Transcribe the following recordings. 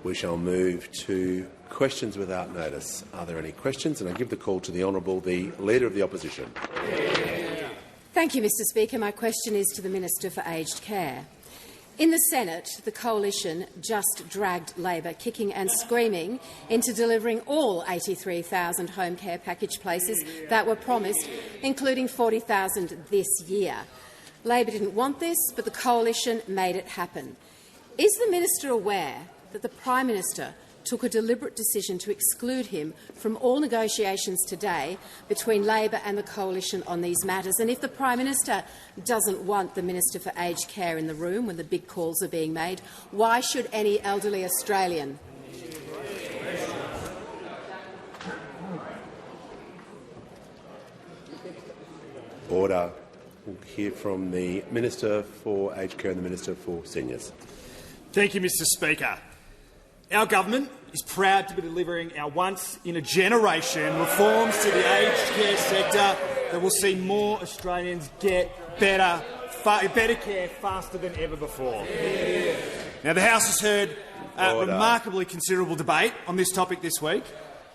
We shall move to questions without notice. Are there any questions? And I give the call to the Honourable, the Leader of the Opposition. Thank you, Mr Speaker. My question is to the Minister for Aged Care. In the Senate, the Coalition just dragged Labor kicking and screaming into delivering all 83,000 home care package places that were promised, including 40,000 this year. Labor didn't want this, but the Coalition made it happen. Is the Minister aware that the Prime Minister took a deliberate decision to exclude him from all negotiations today between Labor and the Coalition on these matters? And if the Prime Minister doesn't want the Minister for Aged Care in the room when the big calls are being made, why should any elderly Australian? Order. We'll hear from the Minister for Aged Care and the Minister for Seniors. Thank you, Mr Speaker. Our government is proud to be delivering our once-in-a-generation reforms to the aged care sector that will see more Australians get better care faster than ever before. Now, the House has heard remarkably considerable debate on this topic this week,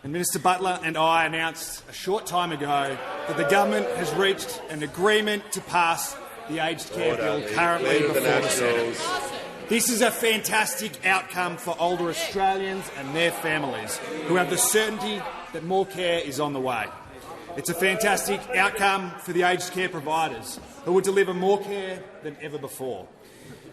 and Minister Butler and I announced a short time ago that the government has reached an agreement to pass the aged care bill currently before the Senate. This is a fantastic outcome for older Australians and their families, who have the certainty that more care is on the way. It's a fantastic outcome for the aged care providers, who will deliver more care than ever before.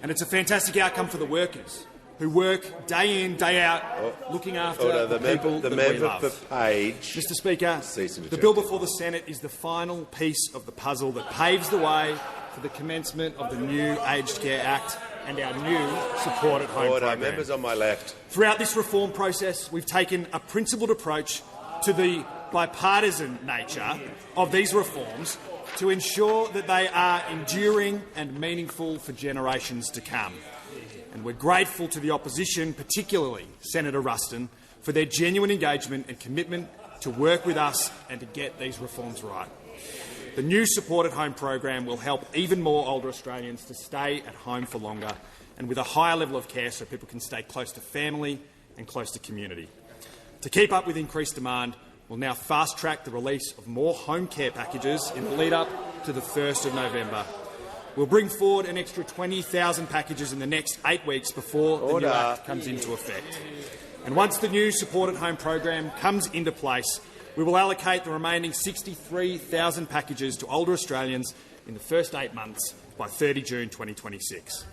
And it's a fantastic outcome for the workers, who work day in, day out, looking after the people that we love. Mr Speaker, the bill before the Senate is the final piece of the puzzle that paves the way for the commencement of the new Aged Care Act and our new Support at Home program. Members on my left. Throughout this reform process, we've taken a principled approach to the bipartisan nature of these reforms to ensure that they are enduring and meaningful for generations to come. And we're grateful to the opposition, particularly Senator Ruston, for their genuine engagement and commitment to work with us and to get these reforms right. The new Support at Home program will help even more older Australians to stay at home for longer and with a higher level of care so people can stay close to family and close to community. To keep up with increased demand, we'll now fast-track the release of more home care packages in the lead-up to the 1st of November. We'll bring forward an extra 20,000 packages in the next 8 weeks before the new Act comes into effect. And once the new Support at Home program comes into place, we will allocate the remaining 63,000 packages to older Australians in the first 8 months by 30 June 2026.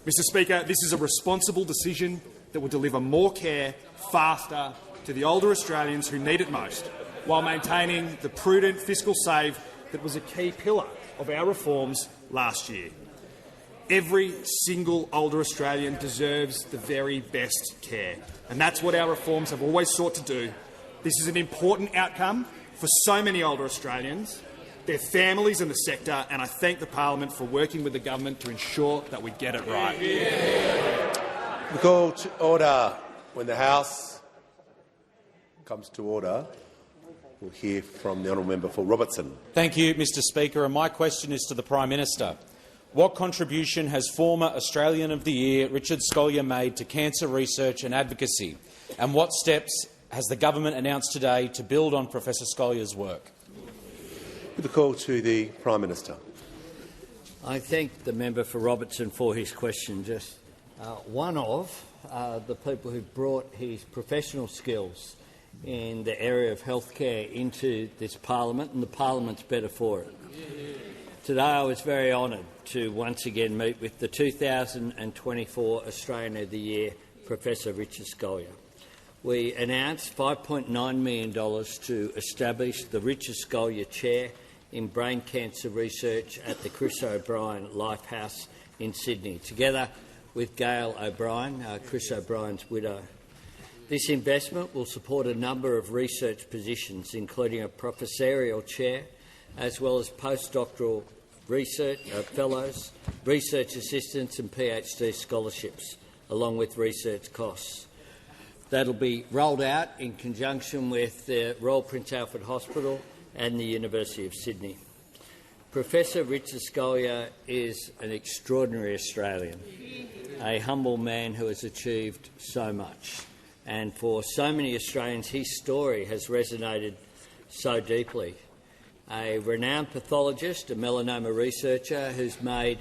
Mr Speaker, this is a responsible decision that will deliver more care faster to the older Australians who need it most, while maintaining the prudent fiscal save that was a key pillar of our reforms last year. Every single older Australian deserves the very best care, and that's what our reforms have always sought to do. This is an important outcome for so many older Australians, their families and the sector, and I thank the Parliament for working with the government to ensure that we get it right. The call to order. When the House comes to order, we'll hear from the Honourable Member for Robertson. Thank you, Mr Speaker, and my question is to the Prime Minister. What contribution has former Australian of the Year Richard Scolyer made to cancer research and advocacy, and what steps has the government announced today to build on Professor Scolyer's work? With the call to the Prime Minister. I thank the member for Robertson for his question. Just one of the people who brought his professional skills in the area of healthcare into this parliament, and the parliament's better for it. Today I was very honoured to once again meet with the 2024 Australian of the Year, Professor Richard Scolyer. We announced $5.9 million to establish the Richard Scolyer Chair in Brain Cancer Research at the Chris O'Brien Lifehouse in Sydney, together with Gail O'Brien, Chris O'Brien's widow. This investment will support a number of research positions, including a professorial chair, as well as postdoctoral research fellows, research assistants and PhD scholarships, along with research costs. That will be rolled out in conjunction with the Royal Prince Alfred Hospital and the University of Sydney. Professor Richard Scolyer is an extraordinary Australian, a humble man who has achieved so much. And for so many Australians, his story has resonated so deeply. A renowned pathologist, a melanoma researcher who's made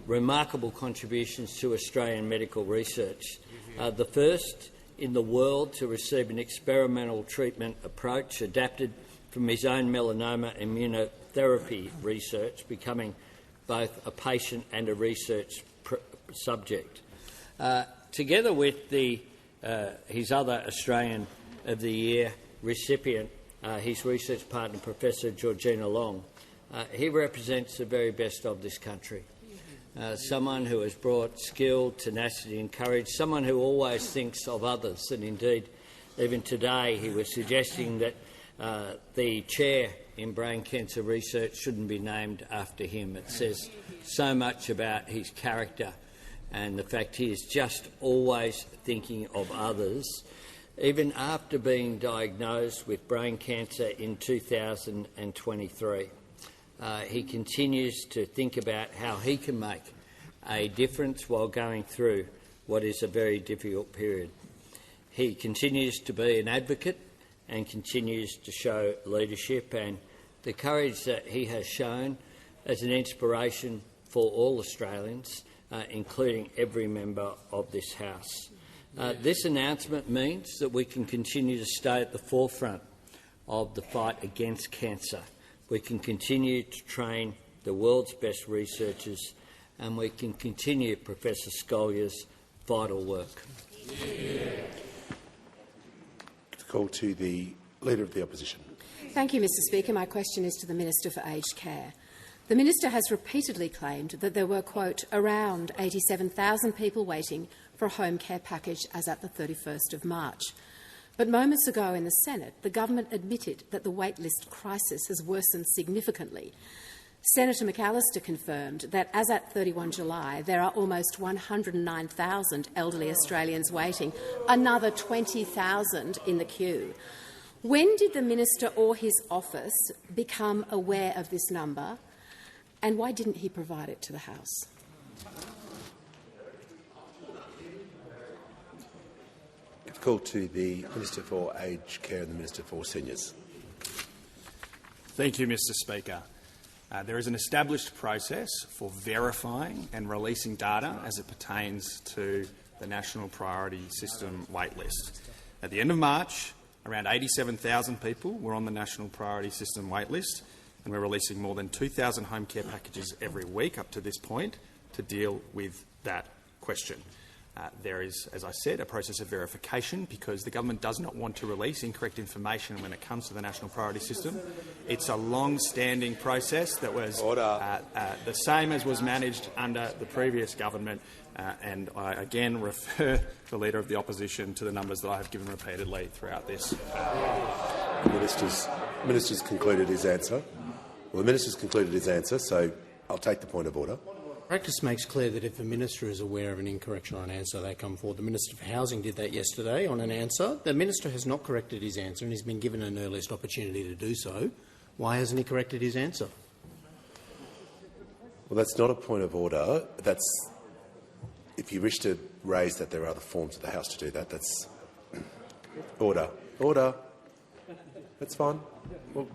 remarkable contributions to Australian medical research. The first in the world to receive an experimental treatment approach adapted from his own melanoma immunotherapy research, becoming both a patient and a research subject. Together with his other Australian of the Year recipient, his research partner, Professor Georgina Long, he represents the very best of this country. Someone who has brought skill, tenacity and courage, someone who always thinks of others. And indeed, even today he was suggesting that the chair in brain cancer research shouldn't be named after him. It says so much about his character and the fact he is just always thinking of others. Even after being diagnosed with brain cancer in 2023, he continues to think about how he can make a difference while going through what is a very difficult period. He continues to be an advocate and continues to show leadership, and the courage that he has shown as an inspiration for all Australians, including every member of this House. This announcement means that we can continue to stay at the forefront of the fight against cancer. We can continue to train the world's best researchers, and we can continue Professor Scolyer's vital work. Call to the Leader of the Opposition. Thank you, Mr Speaker. My question is to the Minister for Aged Care. The Minister has repeatedly claimed that there were, quote, around 87,000 people waiting for a home care package as at the 31st of March. But moments ago in the Senate, the government admitted that the waitlist crisis has worsened significantly. Senator McAllister confirmed that as at 31 July, there are almost 109,000 elderly Australians waiting, another 20,000 in the queue. When did the Minister or his office become aware of this number, and why didn't he provide it to the House? Call to the Minister for Aged Care and the Minister for Seniors. Thank you, Mr Speaker. There is an established process for verifying and releasing data as it pertains to the National Priority System waitlist. At the end of March, around 87,000 people were on the National Priority System waitlist, and we're releasing more than 2,000 home care packages every week up to this point to deal with that question. There is, as I said, a process of verification because the government does not want to release incorrect information when it comes to the National Priority System. It's a long-standing process that was the same as was managed under the previous government, and I again refer the Leader of the Opposition to the numbers that I have given repeatedly throughout this. The Minister's concluded his answer. Well, the Minister's concluded his answer, so I'll take the point of order. Practice makes clear that if a minister is aware of an incorrection on an answer, they come forward. The Minister for Housing did that yesterday on an answer. The minister has not corrected his answer and he's been given an earliest opportunity to do so. Why hasn't he corrected his answer? Well, that's not a point of order. That's if you wish to raise that there are other forms of the House to do that. That's order. Order. That's fine. Well,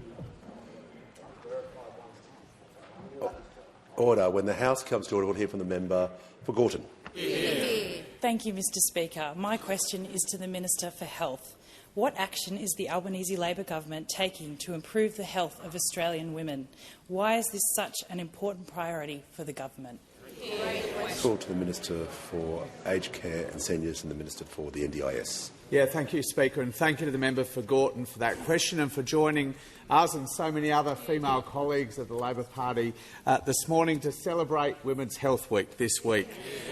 order. When the House comes to order, we'll hear from the member for Gorton. Thank you, Mr Speaker. My question is to the Minister for Health. What action is the Albanese Labor government taking to improve the health of Australian women? Why is this such an important priority for the government? Call to the Minister for Aged Care and Seniors and the Minister for the NDIS. Yeah, thank you, Speaker, and thank you to the member for Gorton for that question and for joining us and so many other female colleagues of the Labor Party this morning to celebrate Women's Health Week this week.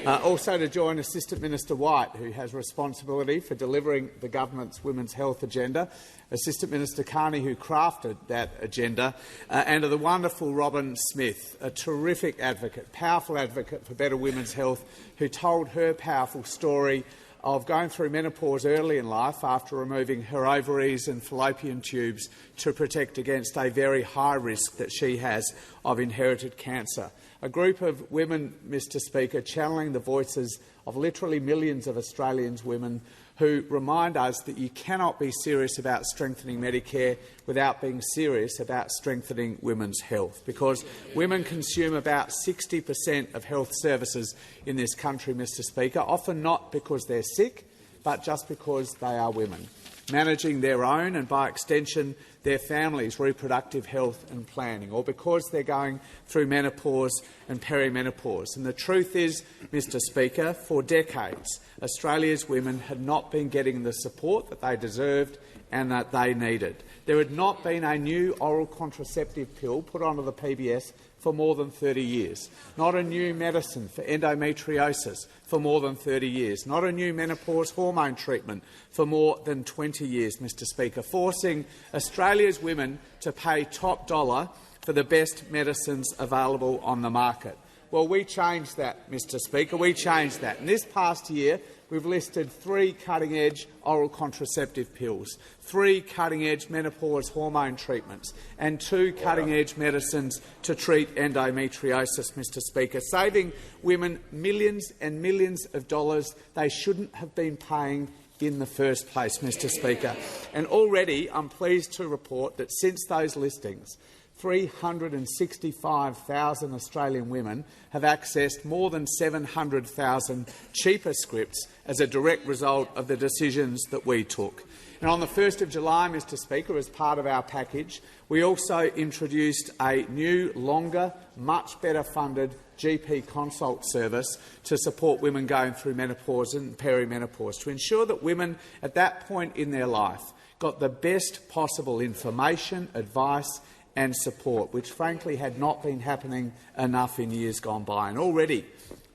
Also to join Assistant Minister White, who has responsibility for delivering the government's women's health agenda, Assistant Minister Carney, who crafted that agenda, and to the wonderful Robin Smith, a terrific advocate, powerful advocate for better women's health, who told her powerful story of going through menopause early in life after removing her ovaries and fallopian tubes to protect against a very high risk that she has of inherited cancer. A group of women, Mr Speaker, channeling the voices of literally millions of Australians women who remind us that you cannot be serious about strengthening Medicare without being serious about strengthening women's health, because women consume about 60% of health services in this country, Mr Speaker, often not because they're sick, but just because they are women, managing their own and, by extension, their families' reproductive health and planning, or because they're going through menopause and perimenopause. And the truth is, Mr Speaker, for decades, Australia's women had not been getting the support that they deserved and that they needed. There had not been a new oral contraceptive pill put onto the PBS for more than 30 years, not a new medicine for endometriosis for more than 30 years, not a new menopause hormone treatment for more than 20 years, Mr Speaker, forcing Australia's women to pay top dollar for the best medicines available on the market. Well, we changed that, Mr Speaker. We changed that. And this past year, we've listed 3 cutting-edge oral contraceptive pills, 3 cutting-edge menopause hormone treatments and 2 cutting-edge medicines to treat endometriosis, Mr Speaker, saving women millions and millions of dollars they shouldn't have been paying in the first place, Mr Speaker. And already I'm pleased to report that since those listings, 365,000 Australian women have accessed more than 700,000 cheaper scripts as a direct result of the decisions that we took. And on the 1st of July, Mr Speaker, as part of our package, we also introduced a new, longer, much better funded GP consult service to support women going through menopause and perimenopause, to ensure that women at that point in their life got the best possible information, advice and support, which frankly had not been happening enough in years gone by. And already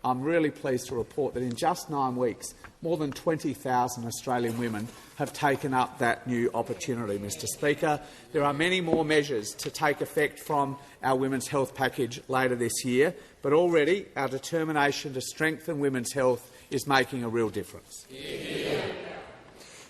I'm really pleased to report that in just 9 weeks, more than 20,000 Australian women have taken up that new opportunity, Mr Speaker. There are many more measures to take effect from our women's health package later this year, but already our determination to strengthen women's health is making a real difference.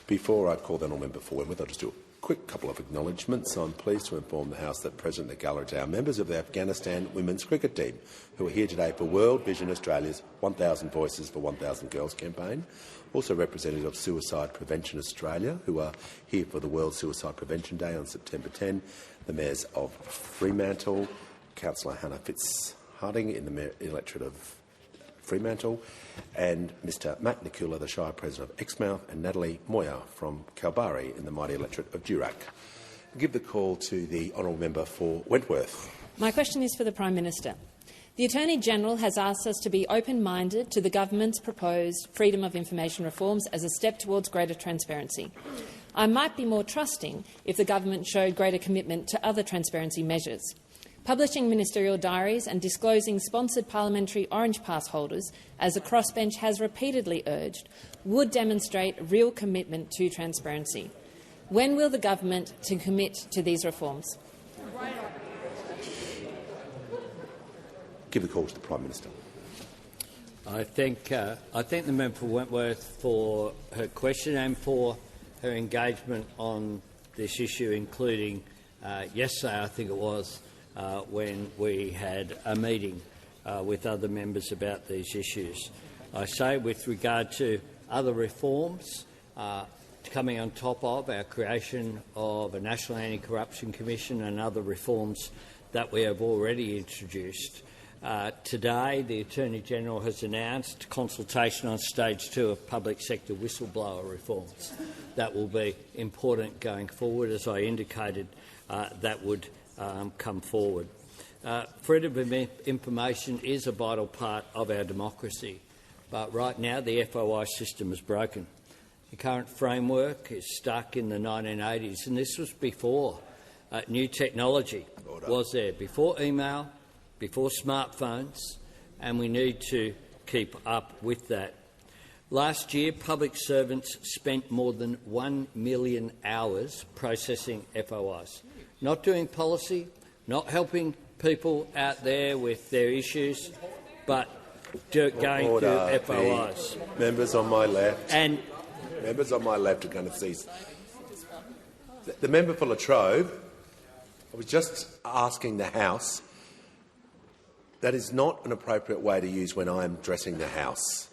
Before I call the honourable member for Wentworth, I'll just do a quick couple of acknowledgements. I'm pleased to inform the House that present at the gallery today are members of the Afghanistan women's cricket team who are here today for World Vision Australia's 1,000 Voices for 1,000 Girls campaign. Also representatives of Suicide Prevention Australia who are here for the World Suicide Prevention Day on September 10. The mayors of Fremantle, Councillor Hannah Fitzharding in the electorate of Fremantle, and Mr Matt Nikula, the Shire President of Exmouth, and Natalie Moyer from Kalbarri in the mighty electorate of Durack. I'll give the call to the honourable member for Wentworth. My question is for the Prime Minister. The Attorney-General has asked us to be open-minded to the government's proposed freedom of information reforms as a step towards greater transparency. I might be more trusting if the government showed greater commitment to other transparency measures. Publishing ministerial diaries and disclosing sponsored parliamentary Orange Pass holders, as the crossbench has repeatedly urged, would demonstrate real commitment to transparency. When will the government commit to these reforms? Give the call to the Prime Minister. I thank the member for Wentworth for her question and for her engagement on this issue, including yesterday, I think it was, when we had a meeting with other members about these issues. I say, with regard to other reforms coming on top of our creation of a National Anti-Corruption Commission and other reforms that we have already introduced, today the Attorney-General has announced consultation on stage 2 of public sector whistleblower reforms. That will be important going forward. As I indicated, that would come forward. Freedom of information is a vital part of our democracy, but right now the FOI system is broken. The current framework is stuck in the 1980s, and this was before new technology was there, before email, before smartphones, and we need to keep up with that. Last year, public servants spent more than 1 million hours processing FOIs. Not doing policy, not helping people out there with their issues, but going Order. to FOIs. Members on my left. And members on my left are going to cease. The member for Latrobe, I was just asking the House. That is not an appropriate way to use when I am addressing the House.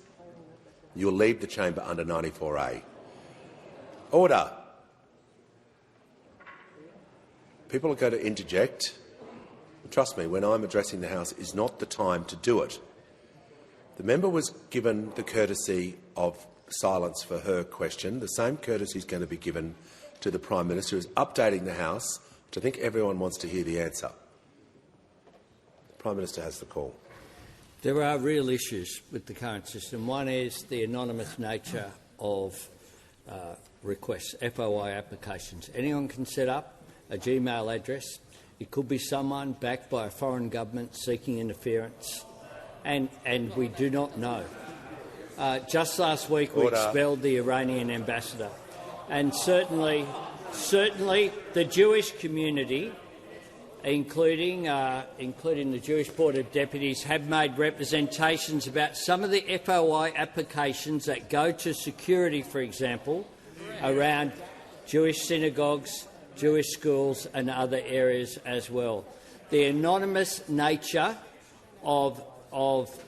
You'll leave the chamber under 94A. Order. People are going to interject. Trust me, when I'm addressing the House is not the time to do it. The member was given the courtesy of silence for her question. The same courtesy is going to be given to the Prime Minister, who is updating the House, which I think everyone wants to hear the answer. The Prime Minister has the call. there are real issues with the current system. One is the anonymous nature of requests, FOI applications. Anyone can set up a Gmail address. It could be someone backed by a foreign government seeking interference, and we do not know. Just last week we expelled the Iranian ambassador, and certainly the Jewish community, including the Jewish Board of Deputies, have made representations about some of the FOI applications that go to security, for example, around Jewish synagogues, Jewish schools and other areas as well. The anonymous nature of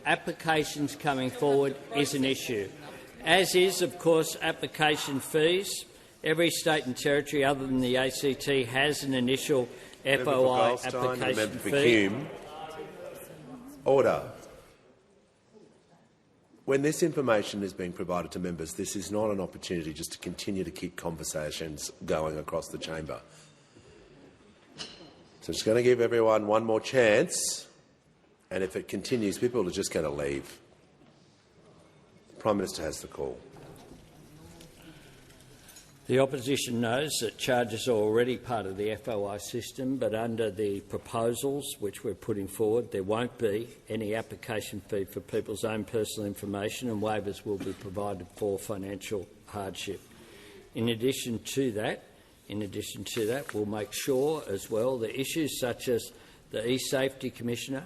applications coming forward is an issue, as is, of course, application fees. Every state and territory other than the ACT has an initial FOI application fee. Order. When this information is being provided to members, this is not an opportunity just to continue to keep conversations going across the chamber. So I'm just going to give everyone one more chance, and if it continues, people are just going to leave. The Prime Minister has the call. The opposition knows that charges are already part of the FOI system, but under the proposals which we're putting forward, there won't be any application fee for people's own personal information, and waivers will be provided for financial hardship. In addition to that, we'll make sure as well that issues such as the e-Safety Commissioner,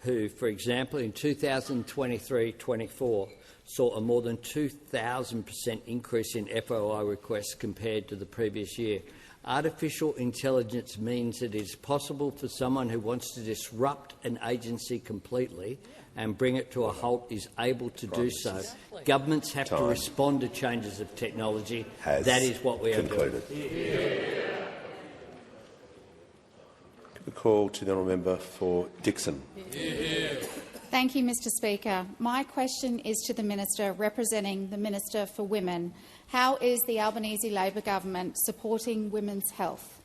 who, for example, in 2023-24 saw a more than 2,000% increase in FOI requests compared to the previous year. Artificial intelligence means that it is possible for someone who wants to disrupt an agency completely and bring it to a halt is able to do so. Governments have to respond to changes of technology. That is what we are doing. A call to the honourable member for Dixon. Thank you, Mr Speaker. My question is to the Minister representing the Minister for Women. How is the Albanese Labor government supporting women's health?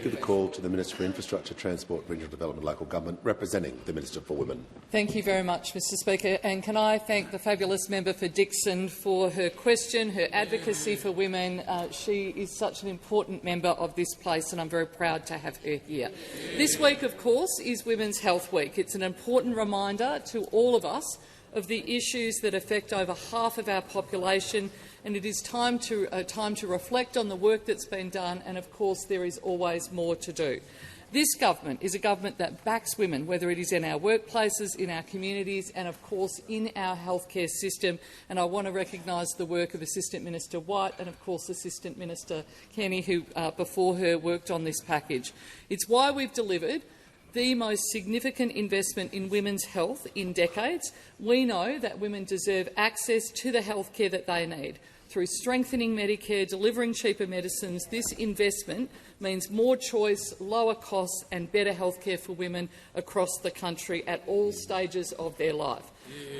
Give a call to the Minister for Infrastructure, Transport, Regional Development, Local Government, representing the Minister for Women. Thank you very much, Mr Speaker. And can I thank the fabulous member for Dixon for her question, her advocacy for women. She is such an important member of this place, and I'm very proud to have her here. This week, of course, is Women's Health Week. It's an important reminder to all of us of the issues that affect over half of our population, and it is time to reflect on the work that's been done, and of course there is always more to do. This government is a government that backs women, whether it is in our workplaces, in our communities and of course in our healthcare system, and I want to recognise the work of Assistant Minister White and of course Assistant Minister Kenny, who before her worked on this package. It's why we've delivered the most significant investment in women's health in decades. We know that women deserve access to the health care that they need. Through strengthening Medicare, delivering cheaper medicines, this investment means more choice, lower costs and better health care for women across the country at all stages of their life.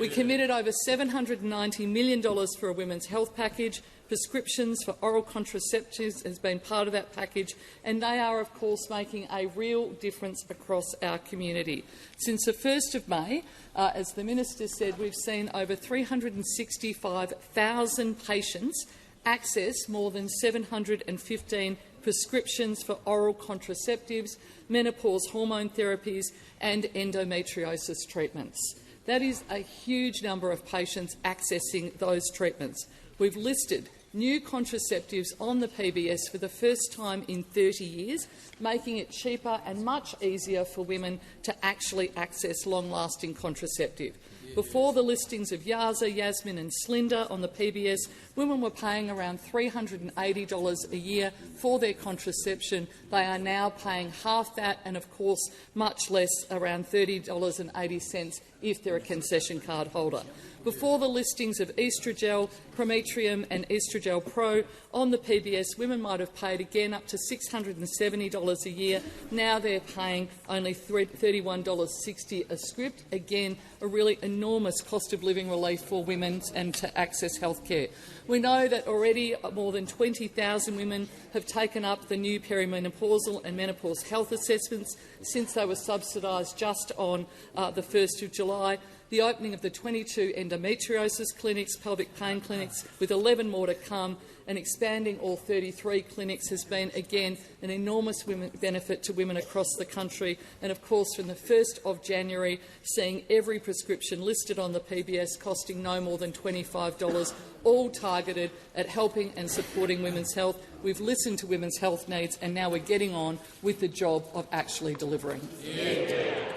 We committed over $790 million for a women's health package. Prescriptions for oral contraceptives has been part of that package, and they are, of course, making a real difference across our community. Since the 1st of May, as the Minister said, we've seen over 365,000 patients access more than 715 prescriptions for oral contraceptives, menopause hormone therapies and endometriosis treatments. That is a huge number of patients accessing those treatments. We've listed new contraceptives on the PBS for the first time in 30 years, making it cheaper and much easier for women to actually access long-lasting contraceptive. Before the listings of Gaza, Yasmin and Slinda on the PBS, women were paying around $380 a year for their contraception. They are now paying half that and, of course, much less, around $30.80 if they're a concession card holder. Before the listings of Estrogel, Prometrium and Estrogel Pro on the PBS, women might have paid again up to $670 a year. Now they're paying only $31.60 a script. Again, a really enormous cost of living relief for women and to access health care. We know that already more than 20,000 women have taken up the new perimenopausal and menopause health assessments since they were subsidised just on the 1st of July. The opening of the 22 endometriosis clinics, pelvic pain clinics, with 11 more to come, and expanding all 33 clinics has been, again, an enormous benefit to women across the country. And, of course, from the 1st of January, seeing every prescription listed on the PBS costing no more than $25, all targeted at helping and supporting women's health. We've listened to women's health needs, and now we're getting on with the job of actually delivering.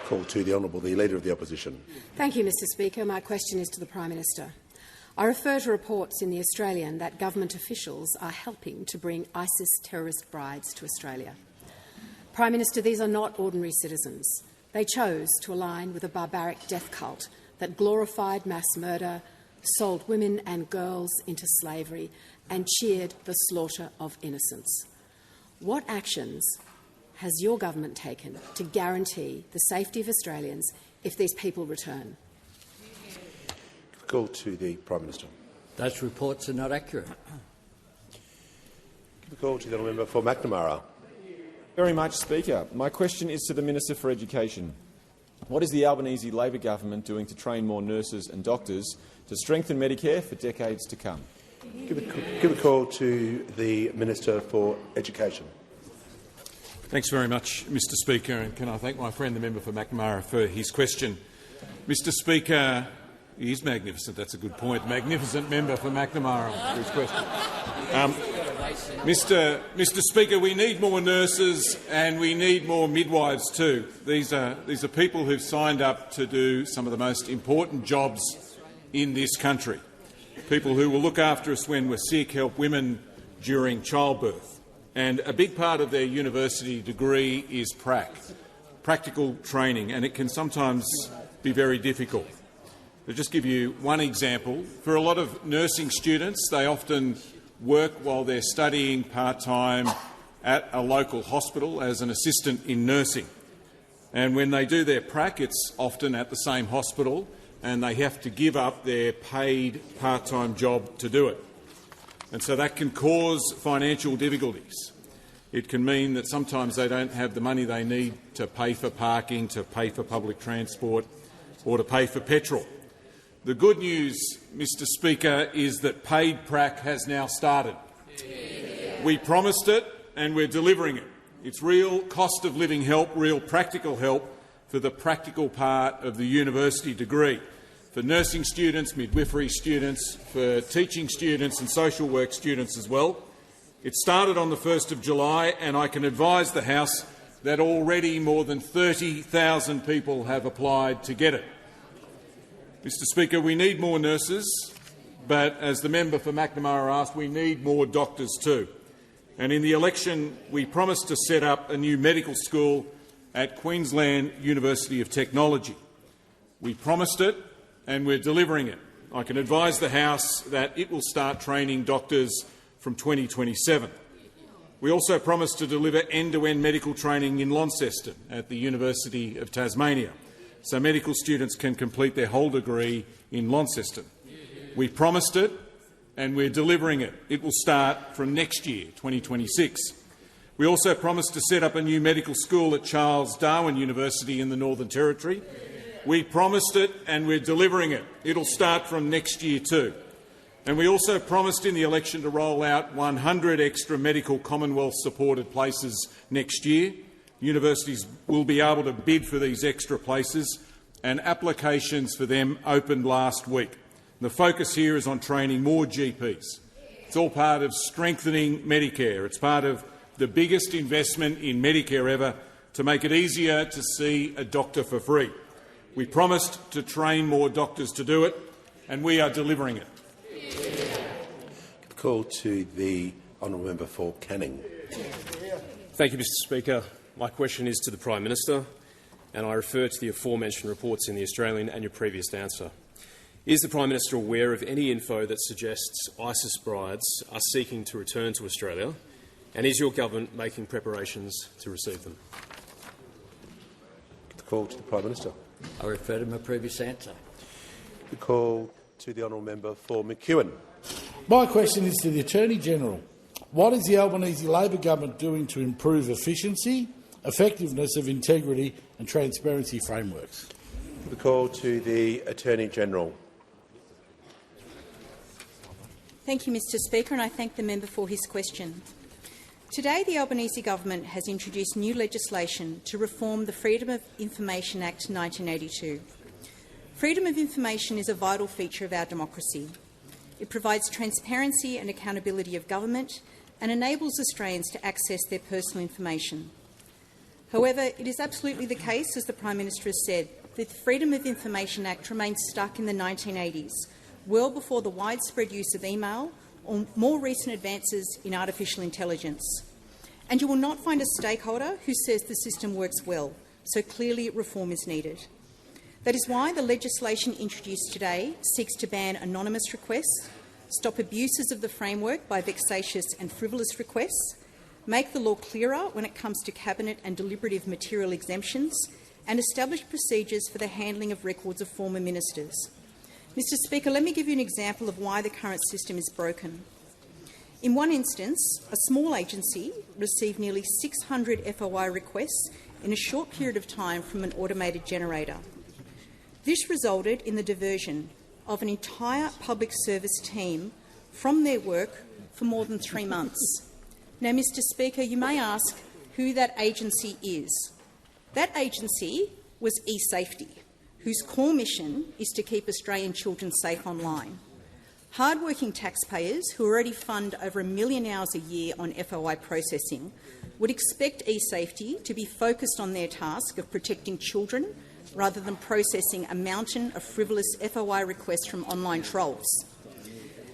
Call to the Honourable, the Leader of the Opposition. Thank you, Mr Speaker. My question is to the Prime Minister. I refer to reports in The Australian that government officials are helping to bring ISIS terrorist brides to Australia. Prime Minister, these are not ordinary citizens. They chose to align with a barbaric death cult that glorified mass murder, sold women and girls into slavery and cheered the slaughter of innocents. What actions has your government taken to guarantee the safety of Australians if these people return? Call to the Prime Minister. Those reports are not accurate. Call to the honourable member for McNamara. Very much, Speaker. My question is to the Minister for Education. What is the Albanese Labor government doing to train more nurses and doctors to strengthen Medicare for decades to come? Give a call to the Minister for Education. Thanks very much, Mr Speaker, and can I thank my friend the member for McNamara for his question. Mr Speaker, he is magnificent, that's a good point. Magnificent member for McNamara for his question. Mr Speaker, we need more nurses and we need more midwives too. These are people who've signed up to do some of the most important jobs in this country. People who will look after us when we're sick, help women during childbirth. And a big part of their university degree is practical training, and it can sometimes be very difficult. I'll just give you one example. For a lot of nursing students, they often work while they're studying part-time at a local hospital as an assistant in nursing. And when they do their prac, it's often at the same hospital, and they have to give up their paid part-time job to do it. And so that can cause financial difficulties. It can mean that sometimes they don't have the money they need to pay for parking, to pay for public transport or to pay for petrol. The good news, Mr Speaker, is that paid prac has now started. We promised it and we're delivering it. It's real cost of living help, real practical help for the practical part of the university degree, for nursing students, midwifery students, for teaching students and social work students as well. It started on the 1st of July, and I can advise the House that already more than 30,000 people have applied to get it. Mr Speaker, we need more nurses, but as the member for McNamara asked, we need more doctors too. And in the election, we promised to set up a new medical school at Queensland University of Technology. We promised it, and we're delivering it. I can advise the House that it will start training doctors from 2027. We also promised to deliver end-to-end medical training in Launceston at the University of Tasmania, so medical students can complete their whole degree in Launceston. We promised it, and we're delivering it. It will start from next year, 2026. We also promised to set up a new medical school at Charles Darwin University in the Northern Territory. We promised it, and we're delivering it. It'll start from next year too. And we also promised in the election to roll out 100 extra medical Commonwealth-supported places next year. Universities will be able to bid for these extra places, and applications for them opened last week. The focus here is on training more GPs. It's all part of strengthening Medicare. It's part of the biggest investment in Medicare ever to make it easier to see a doctor for free. We promised to train more doctors to do it, and we are delivering it. Call to the honourable member for Canning. Thank you, Mr Speaker. My question is to the Prime Minister, and I refer to the aforementioned reports in The Australian and your previous answer. Is the Prime Minister aware of any info that suggests ISIS brides are seeking to return to Australia, and is your government making preparations to receive them? The call to the Prime Minister. I refer to my previous answer. The call to the honourable member for McEwen. My question is to the Attorney-General. What is the Albanese Labor government doing to improve efficiency, effectiveness of integrity and transparency frameworks? The call to the Attorney-General. Thank you, Mr Speaker, and I thank the member for his question. Today, the Albanese government has introduced new legislation to reform the Freedom of Information Act 1982. Freedom of information is a vital feature of our democracy. It provides transparency and accountability of government and enables Australians to access their personal information. However, it is absolutely the case, as the Prime Minister has said, that the Freedom of Information Act remains stuck in the 1980s, well before the widespread use of email or more recent advances in artificial intelligence. And you will not find a stakeholder who says the system works well, so clearly reform is needed. That is why the legislation introduced today seeks to ban anonymous requests, stop abuses of the framework by vexatious and frivolous requests, make the law clearer when it comes to cabinet and deliberative material exemptions, and establish procedures for the handling of records of former ministers. Mr Speaker, let me give you an example of why the current system is broken. In one instance, a small agency received nearly 600 FOI requests in a short period of time from an automated generator. This resulted in the diversion of an entire public service team from their work for more than 3 months. Now, Mr Speaker, you may ask who that agency is. That agency was eSafety, whose core mission is to keep Australian children safe online. Hard-working taxpayers who already fund over 1 million hours a year on FOI processing would expect eSafety to be focused on their task of protecting children rather than processing a mountain of frivolous FOI requests from online trolls.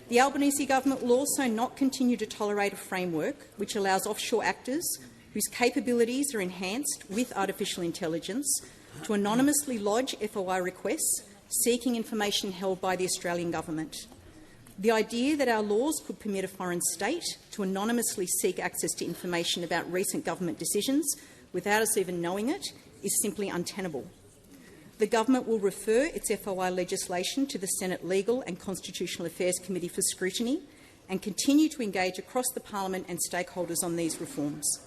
The Albanese government will also not continue to tolerate a framework which allows offshore actors whose capabilities are enhanced with artificial intelligence to anonymously lodge FOI requests seeking information held by the Australian government. The idea that our laws could permit a foreign state to anonymously seek access to information about recent government decisions without us even knowing it is simply untenable. The government will refer its FOI legislation to the Senate Legal and Constitutional Affairs Committee for scrutiny and continue to engage across the parliament and stakeholders on these reforms.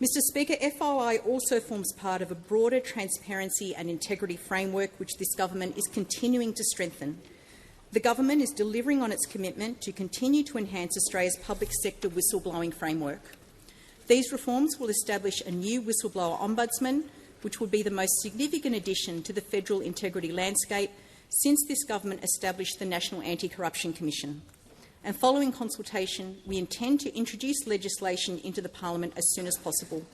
Mr Speaker, FOI also forms part of a broader transparency and integrity framework which this government is continuing to strengthen. The government is delivering on its commitment to continue to enhance Australia's public sector whistleblowing framework. These reforms will establish a new whistleblower ombudsman, which will be the most significant addition to the federal integrity landscape since this government established the National Anti-Corruption Commission. And following consultation, we intend to introduce legislation into the parliament as soon as possible.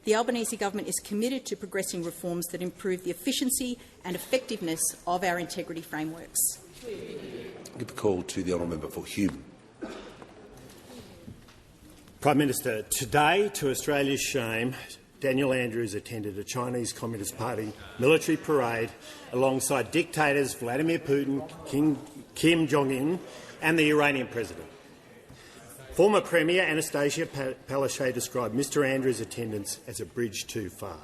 The Albanese government is committed to progressing reforms that improve the efficiency and effectiveness of our integrity frameworks. Give the call to the honourable member for Hume. Prime Minister, today, to Australia's shame, Daniel Andrews attended a Chinese Communist Party military parade alongside dictators Vladimir Putin, Kim Jong-un and the Iranian president. Former Premier Anastasia Palaszczuk described Mr Andrews' attendance as a bridge too far.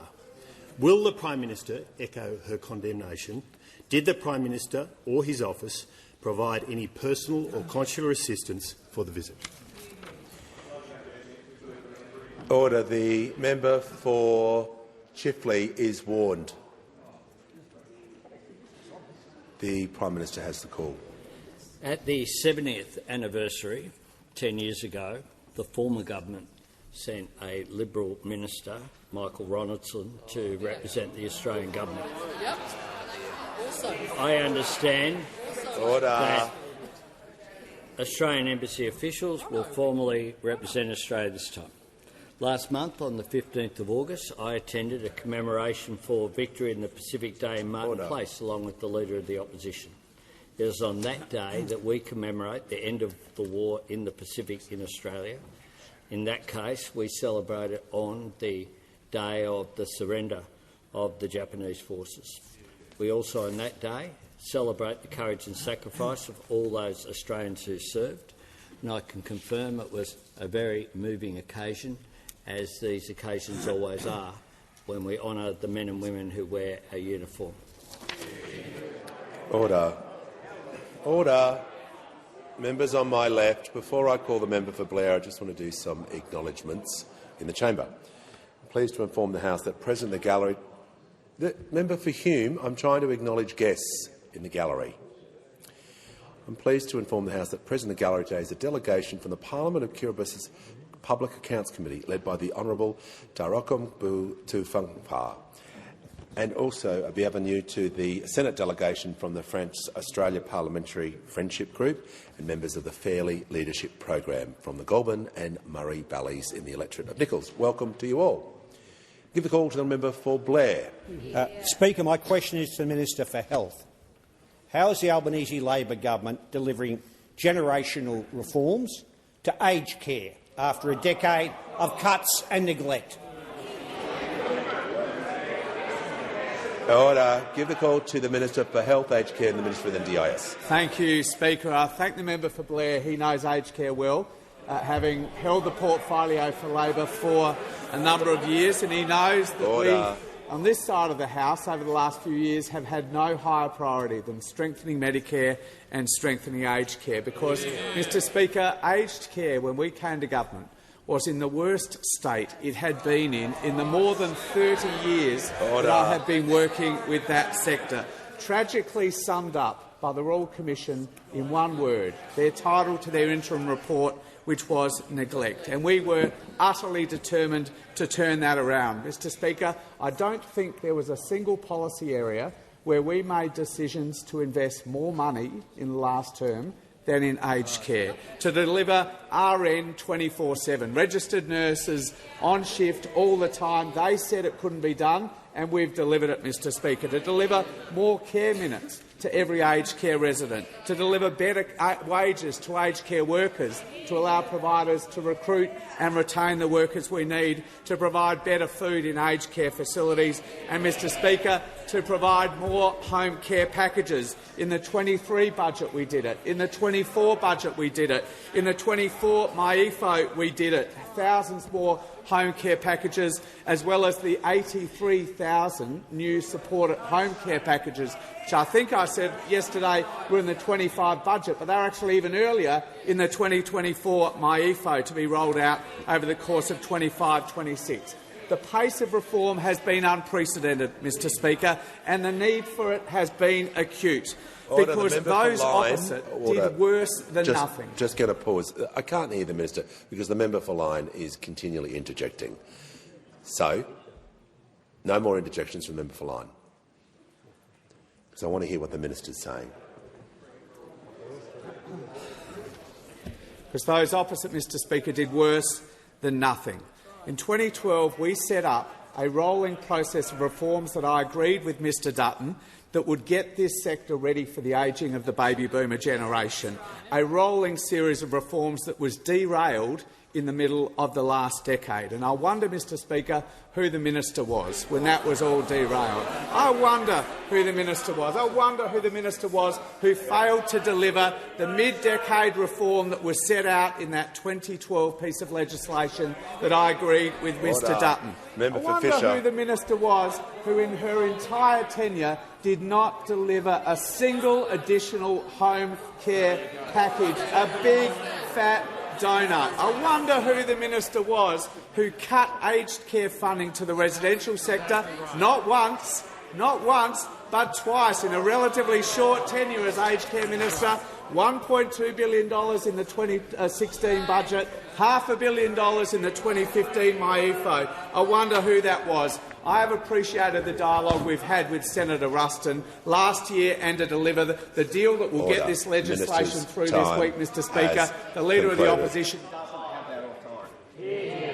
Will the Prime Minister echo her condemnation? Did the Prime Minister or his office provide any personal or consular assistance for the visit? Order. The member for Chifley is warned. The Prime Minister has the call. At the 70th anniversary, 10 years ago, the former government sent a Liberal minister, Michael Ronaldson, to represent the Australian government. I understand Order. that Australian Embassy officials will formally represent Australia this time. Last month, on the 15th of August, I attended a commemoration for victory in the Pacific Day in Martin Place, along with the Leader of the Opposition. It is on that day that we commemorate the end of the war in the Pacific in Australia. In that case, we celebrate it on the day of the surrender of the Japanese forces. We also, on that day, celebrate the courage and sacrifice of all those Australians who served, and I can confirm it was a very moving occasion, as these occasions always are, when we honour the men and women who wear a uniform. Order. Order. Members on my left, before I call the member for Blair, I just want to do some acknowledgements in the chamber. I'm pleased to inform the House that present in the gallery... The member for Hume, I'm trying to acknowledge guests in the gallery. I'm pleased to inform the House that present in the gallery today is a delegation from the Parliament of Kiribatis Public Accounts Committee, led by the Honourable Tarokum Bu Tufangpa, and also a bienvenue to the Senate delegation from the French-Australia Parliamentary Friendship Group and members of the Fairley Leadership Program from the Goulburn and Murray Valleys in the electorate of Nichols. Welcome to you all. Give the call to the member for Blair. Speaker, my question is to the Minister for Health. How is the Albanese Labor government delivering generational reforms to aged care after a decade of cuts and neglect? Order. Give the call to the Minister for Health, Aged Care and the Minister for NDIS. Thank you, Speaker. I thank the member for Blair. He knows aged care well, having held the portfolio for Labor for a number of years, and he knows that we, on this side of the House, over the last few years, have had no higher priority than strengthening Medicare and strengthening aged care, because, Mr Speaker, aged care, when we came to government, was in the worst state it had been in the more than 30 years that I have been working with that sector. Tragically summed up by the Royal Commission in one word, their title to their interim report, which was neglect. And we were utterly determined to turn that around. Mr Speaker, I don't think there was a single policy area where we made decisions to invest more money in the last term than in aged care, to deliver RN 24/7, registered nurses on shift all the time. They said it couldn't be done, and we've delivered it, Mr Speaker, to deliver more care minutes to every aged care resident, to deliver better wages to aged care workers, to allow providers to recruit and retain the workers we need, to provide better food in aged care facilities, and, Mr Speaker, to provide more home care packages. In the 23 budget we did it. In the 24 budget we did it. In the 24 MyEFO we did it. Thousands more home care packages, as well as the 83,000 new supported home care packages, which I think I said yesterday were in the 25 budget, but they're actually even earlier in the 2024 MyEFO to be rolled out over the course of 25-26. The pace of reform has been unprecedented, Mr Speaker, and the need for it has been acute, because those opposite did worse than nothing. Just get a pause. I can't hear the Minister because the member for Lyne is continually interjecting. So, no more interjections from the member for Lyne, because I want to hear what the Minister's saying. Because those opposite, Mr Speaker, did worse than nothing. In 2012, we set up a rolling process of reforms that I agreed with Mr Dutton that would get this sector ready for the ageing of the baby boomer generation, a rolling series of reforms that was derailed in the middle of the last decade. And I wonder, Mr Speaker, who the minister was when that was all derailed. I wonder who the minister was. I wonder who the minister was who failed to deliver the mid-decade reform that was set out in that 2012 piece of legislation that I agreed with Mr Dutton. I wonder who the minister was who in her entire tenure did not deliver a single additional home care package, a big, fat donut. I wonder who the minister was who cut aged care funding to the residential sector, not once, but twice in a relatively short tenure as aged care minister, $1.2 billion in the 2016 budget, $500 million in the 2015 MyEFO. I wonder who that was. I have appreciated the dialogue we've had with Senator Ruston last year and to deliver the deal that will get this legislation through this week, Mr Speaker. The Leader of the Opposition doesn't have that authority.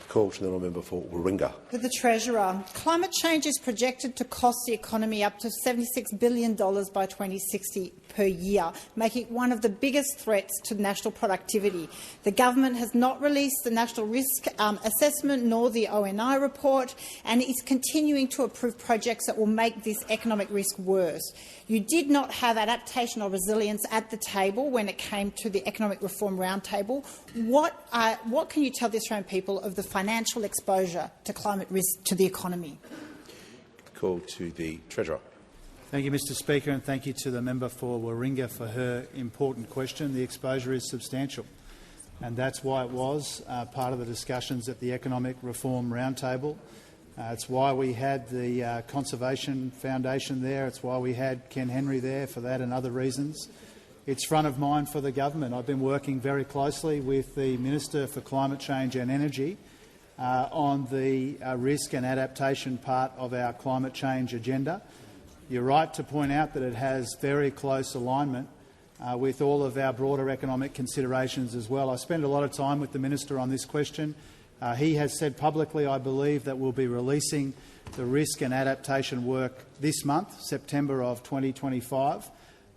Call to the member for Warringah. To the Treasurer, climate change is projected to cost the economy up to $76 billion by 2060 per year, making it one of the biggest threats to national productivity. The government has not released the National Risk Assessment nor the ONI report, and is continuing to approve projects that will make this economic risk worse. You did not have adaptation or resilience at the table when it came to the Economic Reform Roundtable. What can you tell the Australian people of the financial exposure to climate risk to the economy? Call to the Treasurer. Thank you, Mr Speaker, and thank you to the member for Warringah for her important question. The exposure is substantial, and that's why it was part of the discussions at the Economic Reform Roundtable. It's why we had the Conservation Foundation there. It's why we had Ken Henry there for that and other reasons. It's front of mind for the government. I've been working very closely with the Minister for Climate Change and Energy on the risk and adaptation part of our climate change agenda. You're right to point out that it has very close alignment with all of our broader economic considerations as well. I spend a lot of time with the Minister on this question. He has said publicly, I believe, that we'll be releasing the risk and adaptation work this month, September of 2025.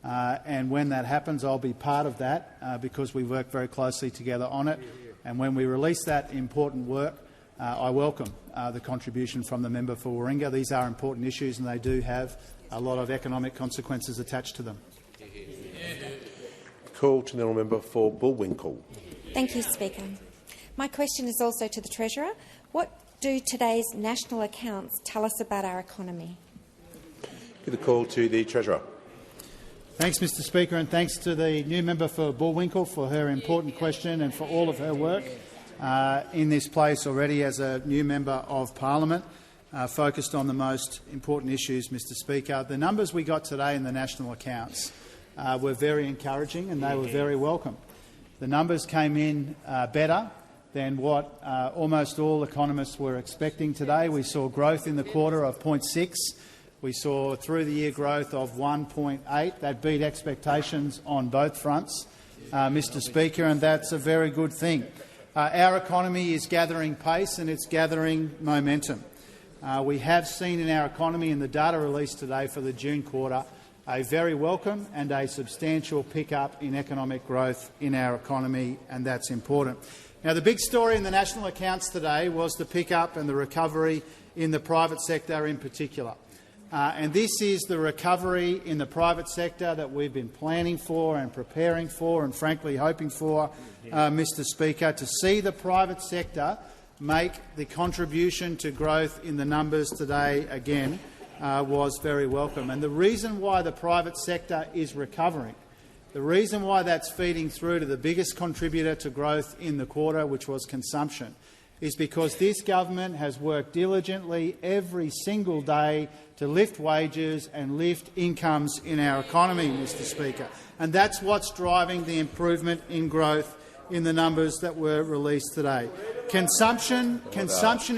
And when that happens, I'll be part of that because we work very closely together on it. And when we release that important work, I welcome the contribution from the member for Warringah. These are important issues and they do have a lot of economic consequences attached to them. Call to the member for Bullwinkle. Thank you, Speaker. My question is also to the Treasurer. What do today's national accounts tell us about our economy? Give the call to the Treasurer. Thanks, Mr Speaker, and thanks to the new member for Bullwinkle for her important question and for all of her work in this place already as a new member of Parliament, focused on the most important issues, Mr Speaker. The numbers we got today in the national accounts were very encouraging and they were very welcome. The numbers came in better than what almost all economists were expecting today. We saw growth in the quarter of 0.6. We saw through-the-year growth of 1.8. That beat expectations on both fronts, Mr Speaker, and that's a very good thing. Our economy is gathering pace and it's gathering momentum. We have seen in our economy in the data released today for the June quarter a very welcome and a substantial pickup in economic growth in our economy, and that's important. Now, the big story in the national accounts today was the pickup and the recovery in the private sector in particular. And this is the recovery in the private sector that we've been planning for and preparing for and frankly hoping for, Mr Speaker. To see the private sector make the contribution to growth in the numbers today again was very welcome. And the reason why the private sector is recovering, the reason why that's feeding through to the biggest contributor to growth in the quarter, which was consumption, is because this government has worked diligently every single day to lift wages and lift incomes in our economy, Mr Speaker. And that's what's driving the improvement in growth in the numbers that were released today. Consumption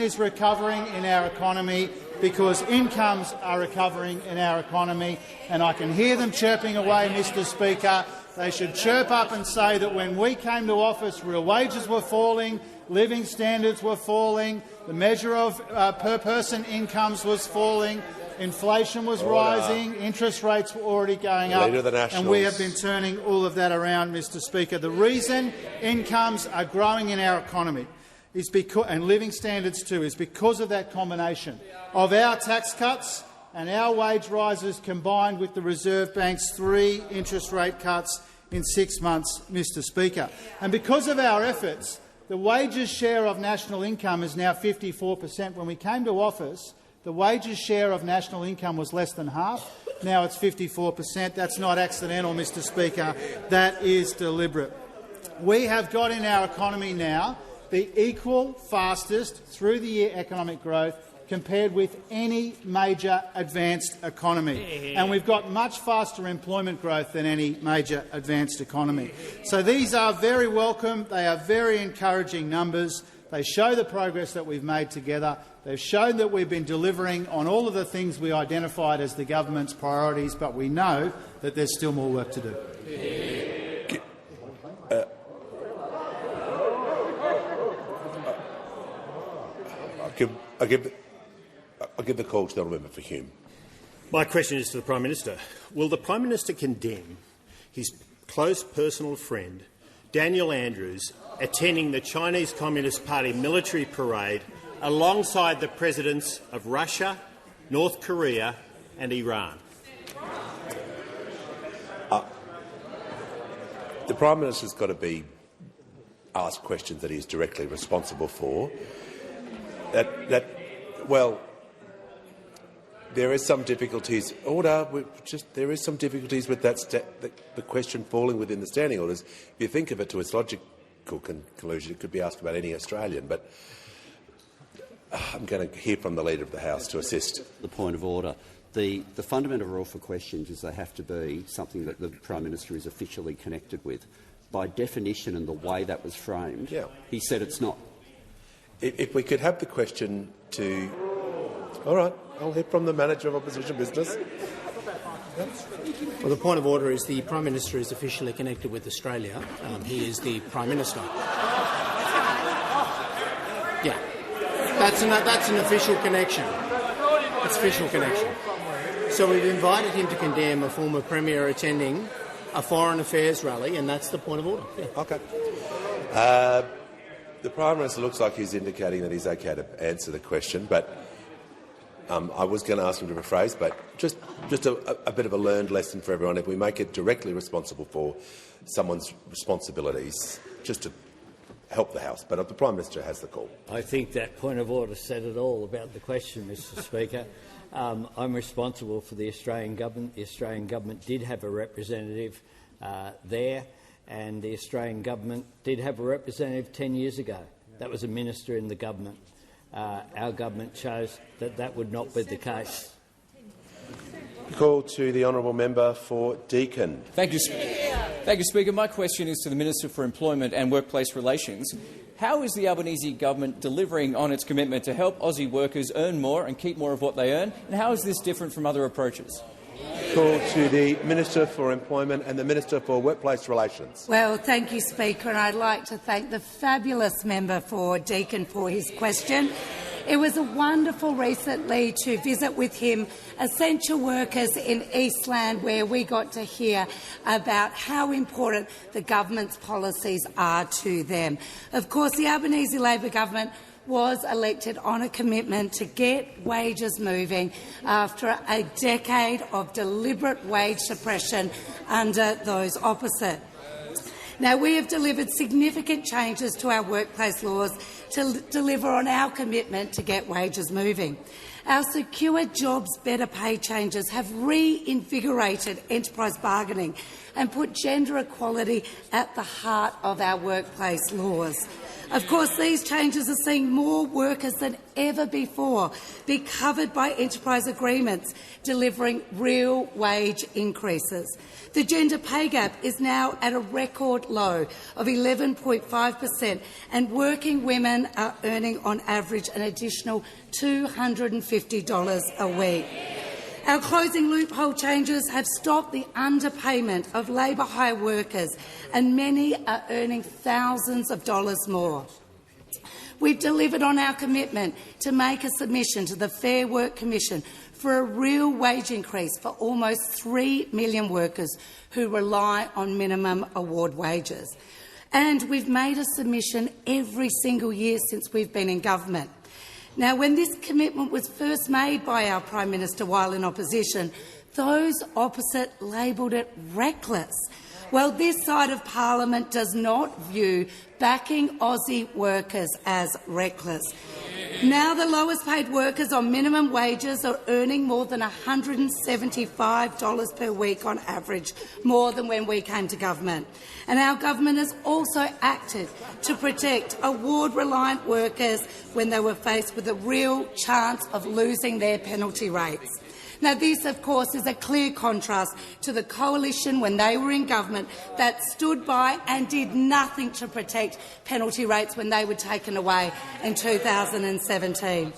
is recovering in our economy because incomes are recovering in our economy, and I can hear them chirping away, Mr Speaker. They should chirp up and say that when we came to office, real wages were falling, living standards were falling, the measure of per-person incomes was falling, inflation was rising, interest rates were already going up, and we have been turning all of that around, Mr Speaker. The reason incomes are growing in our economy is because, and living standards too, is because of that combination of our tax cuts and our wage rises combined with the Reserve Bank's 3 interest rate cuts in 6 months, Mr Speaker. And because of our efforts, the wages share of national income is now 54%. When we came to office, the wages share of national income was less than half. Now it's 54%. That's not accidental, Mr Speaker. That is deliberate. We have got in our economy now the equal, fastest, through-the-year economic growth compared with any major advanced economy. And we've got much faster employment growth than any major advanced economy. So these are very welcome. They are very encouraging numbers. They show the progress that we've made together. They've shown that we've been delivering on all of the things we identified as the government's priorities, but we know that there's still more work to do. I'll give the call to the honourable member for Hume. My question is to the Prime Minister. Will the Prime Minister condemn his close personal friend, Daniel Andrews, attending the Chinese Communist Party military parade alongside the presidents of Russia, North Korea and Iran? The Prime Minister's got to be asked questions that he is directly responsible for. Well, there is some difficulties. There is some difficulties with the question falling within the standing orders. If you think of it to its logical conclusion, it could be asked about any Australian. But I'm going to hear from the Leader of the House to assist. The point of order. The fundamental rule for questions is they have to be something that the Prime Minister is officially connected with. By definition and the way that was framed, he said it's not. If we could have the question to... All right, I'll hear from the Manager of Opposition Business. Well, the point of order is the Prime Minister is officially connected with Australia. He is the Prime Minister. Yeah, that's an official connection. It's official connection. So we've invited him to condemn a former Premier attending a foreign affairs rally, and that's the point of order. Yeah. OK. The Prime Minister looks like he's indicating that he's OK to answer the question, but I was going to ask him to rephrase, but just a bit of a learned lesson for everyone. If we make it directly responsible for someone's responsibilities, just to help the House. But the Prime Minister has the call. I think that point of order said it all about the question, Mr Speaker. I'm responsible for the Australian government. The Australian government did have a representative there, and the Australian government did have a representative 10 years ago. That was a minister in the government. Our government chose that that would not be the case. Call to the honourable member for Deakin. Thank you, Speaker. My question is to the Minister for Employment and Workplace Relations. How is the Albanese government delivering on its commitment to help Aussie workers earn more and keep more of what they earn? And how is this different from other approaches? Call to the Minister for Employment and the Minister for Workplace Relations. Well, thank you, Speaker, and I'd like to thank the fabulous member for Deakin for his question. It was wonderful recently to visit with him essential workers in Eastland, where we got to hear about how important the government's policies are to them. Of course, the Albanese Labor government was elected on a commitment to get wages moving after a decade of deliberate wage suppression under those opposite. Now, we have delivered significant changes to our workplace laws to deliver on our commitment to get wages moving. Our Secure Jobs, Better Pay changes have reinvigorated enterprise bargaining and put gender equality at the heart of our workplace laws. Of course, these changes are seeing more workers than ever before be covered by enterprise agreements, delivering real wage increases. The gender pay gap is now at a record low of 11.5%, and working women are earning on average an additional $250 a week. Our closing loophole changes have stopped the underpayment of labour hire workers, and many are earning thousands of dollars more. We've delivered on our commitment to make a submission to the Fair Work Commission for a real wage increase for almost 3 million workers who rely on minimum award wages. And we've made a submission every single year since we've been in government. Now, when this commitment was first made by our Prime Minister while in opposition, those opposite labelled it reckless. Well, this side of parliament does not view backing Aussie workers as reckless. Now the lowest paid workers on minimum wages are earning more than $175 per week on average, more than when we came to government. And our government has also acted to protect award-reliant workers when they were faced with a real chance of losing their penalty rates. Now, this, of course, is a clear contrast to the coalition when they were in government that stood by and did nothing to protect penalty rates when they were taken away in 2017.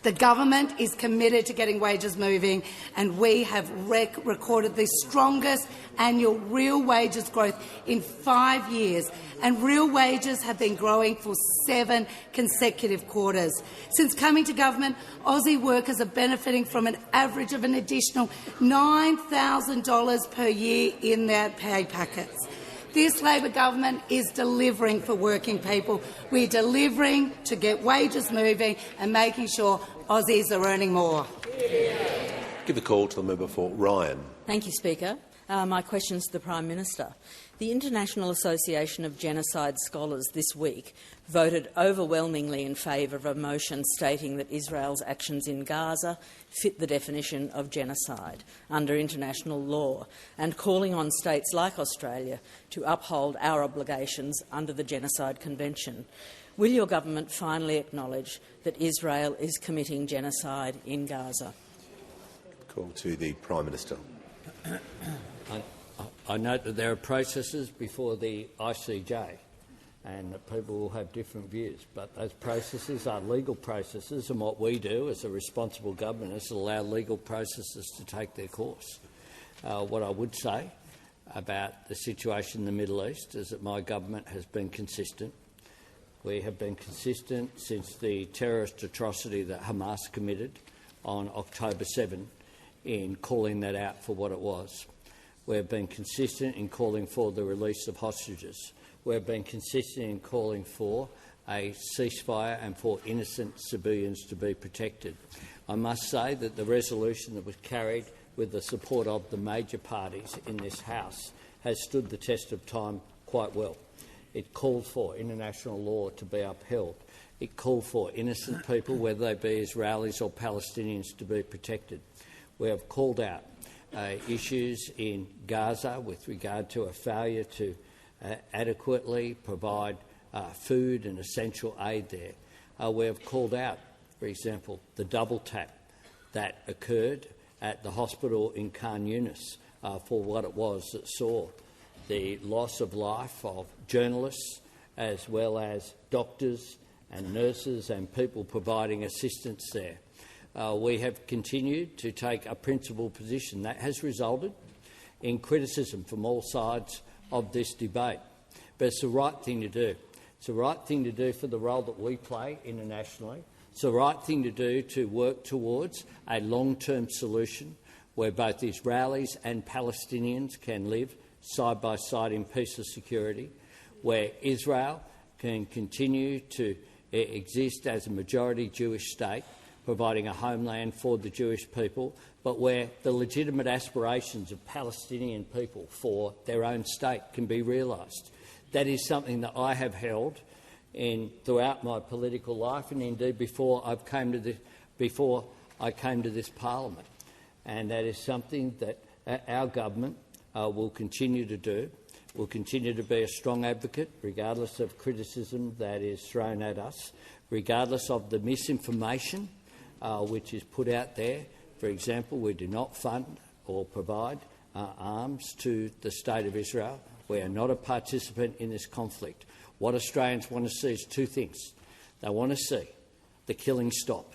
The government is committed to getting wages moving, and we have recorded the strongest annual real wages growth in 5 years, and real wages have been growing for 7 consecutive quarters. Since coming to government, Aussie workers are benefiting from an average of an additional $9,000 per year in their pay packets. This Labor government is delivering for working people. We're delivering to get wages moving and making sure Aussies are earning more. Give the call to the member for Ryan. Thank you, Speaker. My question is to the Prime Minister. The International Association of Genocide Scholars this week voted overwhelmingly in favour of a motion stating that Israel's actions in Gaza fit the definition of genocide under international law, and calling on states like Australia to uphold our obligations under the Genocide Convention. Will your government finally acknowledge that Israel is committing genocide in Gaza? Call to the Prime Minister. I note that there are processes before the ICJ and that people will have different views, but those processes are legal processes, and what we do as a responsible government is allow legal processes to take their course. What I would say about the situation in the Middle East is that my government has been consistent. We have been consistent since the terrorist atrocity that Hamas committed on October 7 in calling that out for what it was. We have been consistent in calling for the release of hostages. We have been consistent in calling for a ceasefire and for innocent civilians to be protected. I must say that the resolution that was carried with the support of the major parties in this House has stood the test of time quite well. It called for international law to be upheld. It called for innocent people, whether they be Israelis or Palestinians, to be protected. We have called out issues in Gaza with regard to a failure to adequately provide food and essential aid there. We have called out, for example, the double tap that occurred at the hospital in Khan Yunis for what it was that saw the loss of life of journalists as well as doctors and nurses and people providing assistance there. We have continued to take a principled position that has resulted in criticism from all sides of this debate. But it's the right thing to do. It's the right thing to do for the role that we play internationally. It's the right thing to do to work towards a long-term solution where both Israelis and Palestinians can live side by side in peace and security, where Israel can continue to exist as a majority Jewish state, providing a homeland for the Jewish people, but where the legitimate aspirations of Palestinian people for their own state can be realised. That is something that I have held throughout my political life, and indeed before I came to this parliament. And that is something that our government will continue to do. We'll continue to be a strong advocate, regardless of criticism that is thrown at us, regardless of the misinformation which is put out there. For example, we do not fund or provide arms to the State of Israel. We are not a participant in this conflict. What Australians want to see is two things. They want to see the killing stop.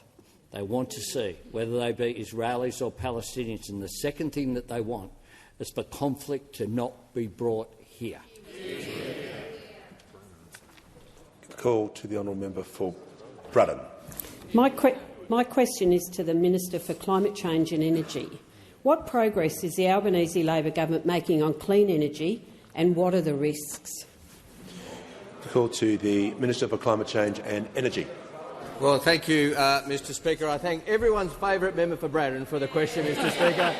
They want to see, whether they be Israelis or Palestinians, and the second thing that they want is for conflict to not be brought here. Call to the honourable member for Brudden. My question is to the Minister for Climate Change and Energy. What progress is the Albanese Labor government making on clean energy, and what are the risks? Call to the Minister for Climate Change and Energy. Well, thank you, Mr Speaker. I thank everyone's favourite member for Braddon for the question, Mr Speaker.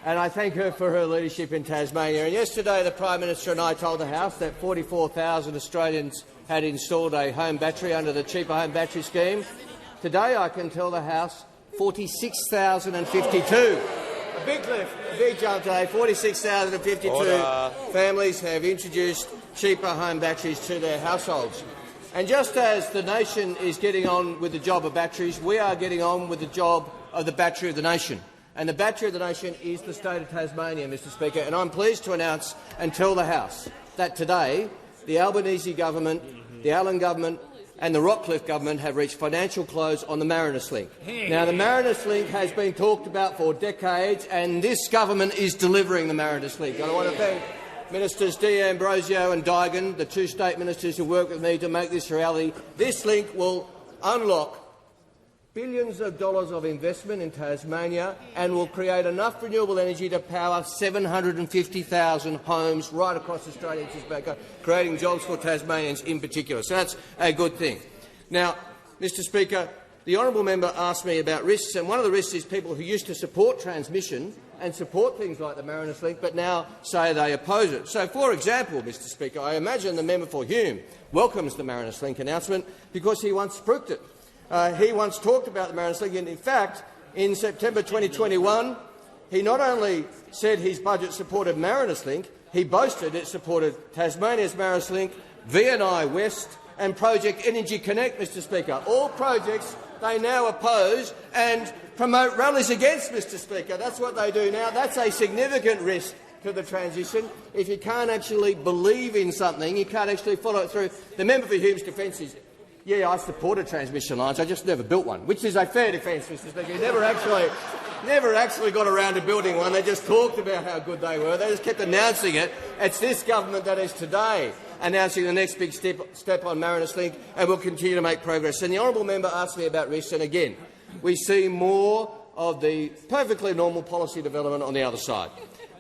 and I thank her for her leadership in Tasmania. And yesterday the Prime Minister and I told the House that 44,000 Australians had installed a home battery under the cheaper home battery scheme. Today I can tell the House 46,052. A big lift, a big jump today. 46,052 families have introduced cheaper home batteries to their households. And just as the nation is getting on with the job of batteries, we are getting on with the job of the battery of the nation. And the battery of the nation is the state of Tasmania, Mr Speaker. And I'm pleased to announce and tell the House that today the Albanese government, the Allen government and the Rockcliffe government have reached financial close on the Marinus Link. Now, the Marinus Link has been talked about for decades, and this government is delivering the Marinus Link. And I want to thank Ministers D'Ambrosio and Digan, the two state ministers who worked with me to make this a reality. This link will unlock billions of dollars of investment in Tasmania and will create enough renewable energy to power 750,000 homes right across Australia, Mr Speaker, creating jobs for Tasmanians in particular. So that's a good thing. Now, Mr Speaker, the honourable member asked me about risks, and one of the risks is people who used to support transmission and support things like the Marinus Link but now say they oppose it. So, for example, Mr Speaker, I imagine the member for Hume welcomes the Marinus Link announcement because he once spruiked it. He once talked about the Marinus Link, and in fact, in September 2021, he not only said his budget supported Marinus Link, he boasted it supported Tasmania's Marinus Link, VNI West and Project Energy Connect, Mr Speaker. All projects they now oppose and promote rallies against, Mr Speaker. That's what they do now. That's a significant risk to the transition. If you can't actually believe in something, you can't actually follow it through. The member for Hume's defence is, yeah, I supported transmission lines, I just never built one, which is a fair defence, Mr Speaker. He never actually got around to building one. They just talked about how good they were. They just kept announcing it. It's this government that is today announcing the next big step on Marinus Link, and will continue to make progress. And the honourable member asked me about risks, and again, we see more of the perfectly normal policy development on the other side.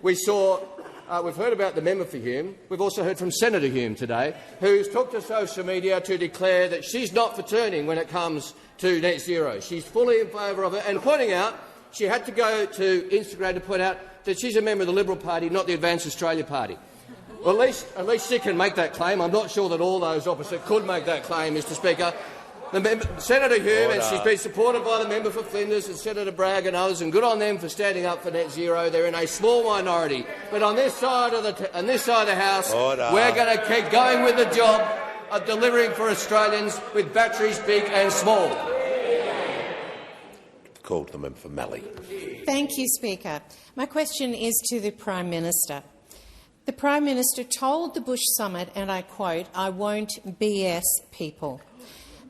We've heard about the member for Hume. We've also heard from Senator Hume today, who's took to social media to declare that she's not for turning when it comes to net zero. She's fully in favour of it, and pointing out she had to go to Instagram to point out that she's a member of the Liberal Party, not the Advance Australia Party. Well, at least she can make that claim. I'm not sure that all those opposite could make that claim, Mr Speaker. Senator Hume, and she's been supported by the member for Flinders and Senator Bragg and others, and good on them for standing up for net zero. They're in a small minority. But on this side of the House, we're going to keep going with the job of delivering for Australians with batteries big and small. Call to the member for Mallee. Thank you, Speaker. My question is to the Prime Minister. The Prime Minister told the Bush Summit, and I quote, "I won't BS people."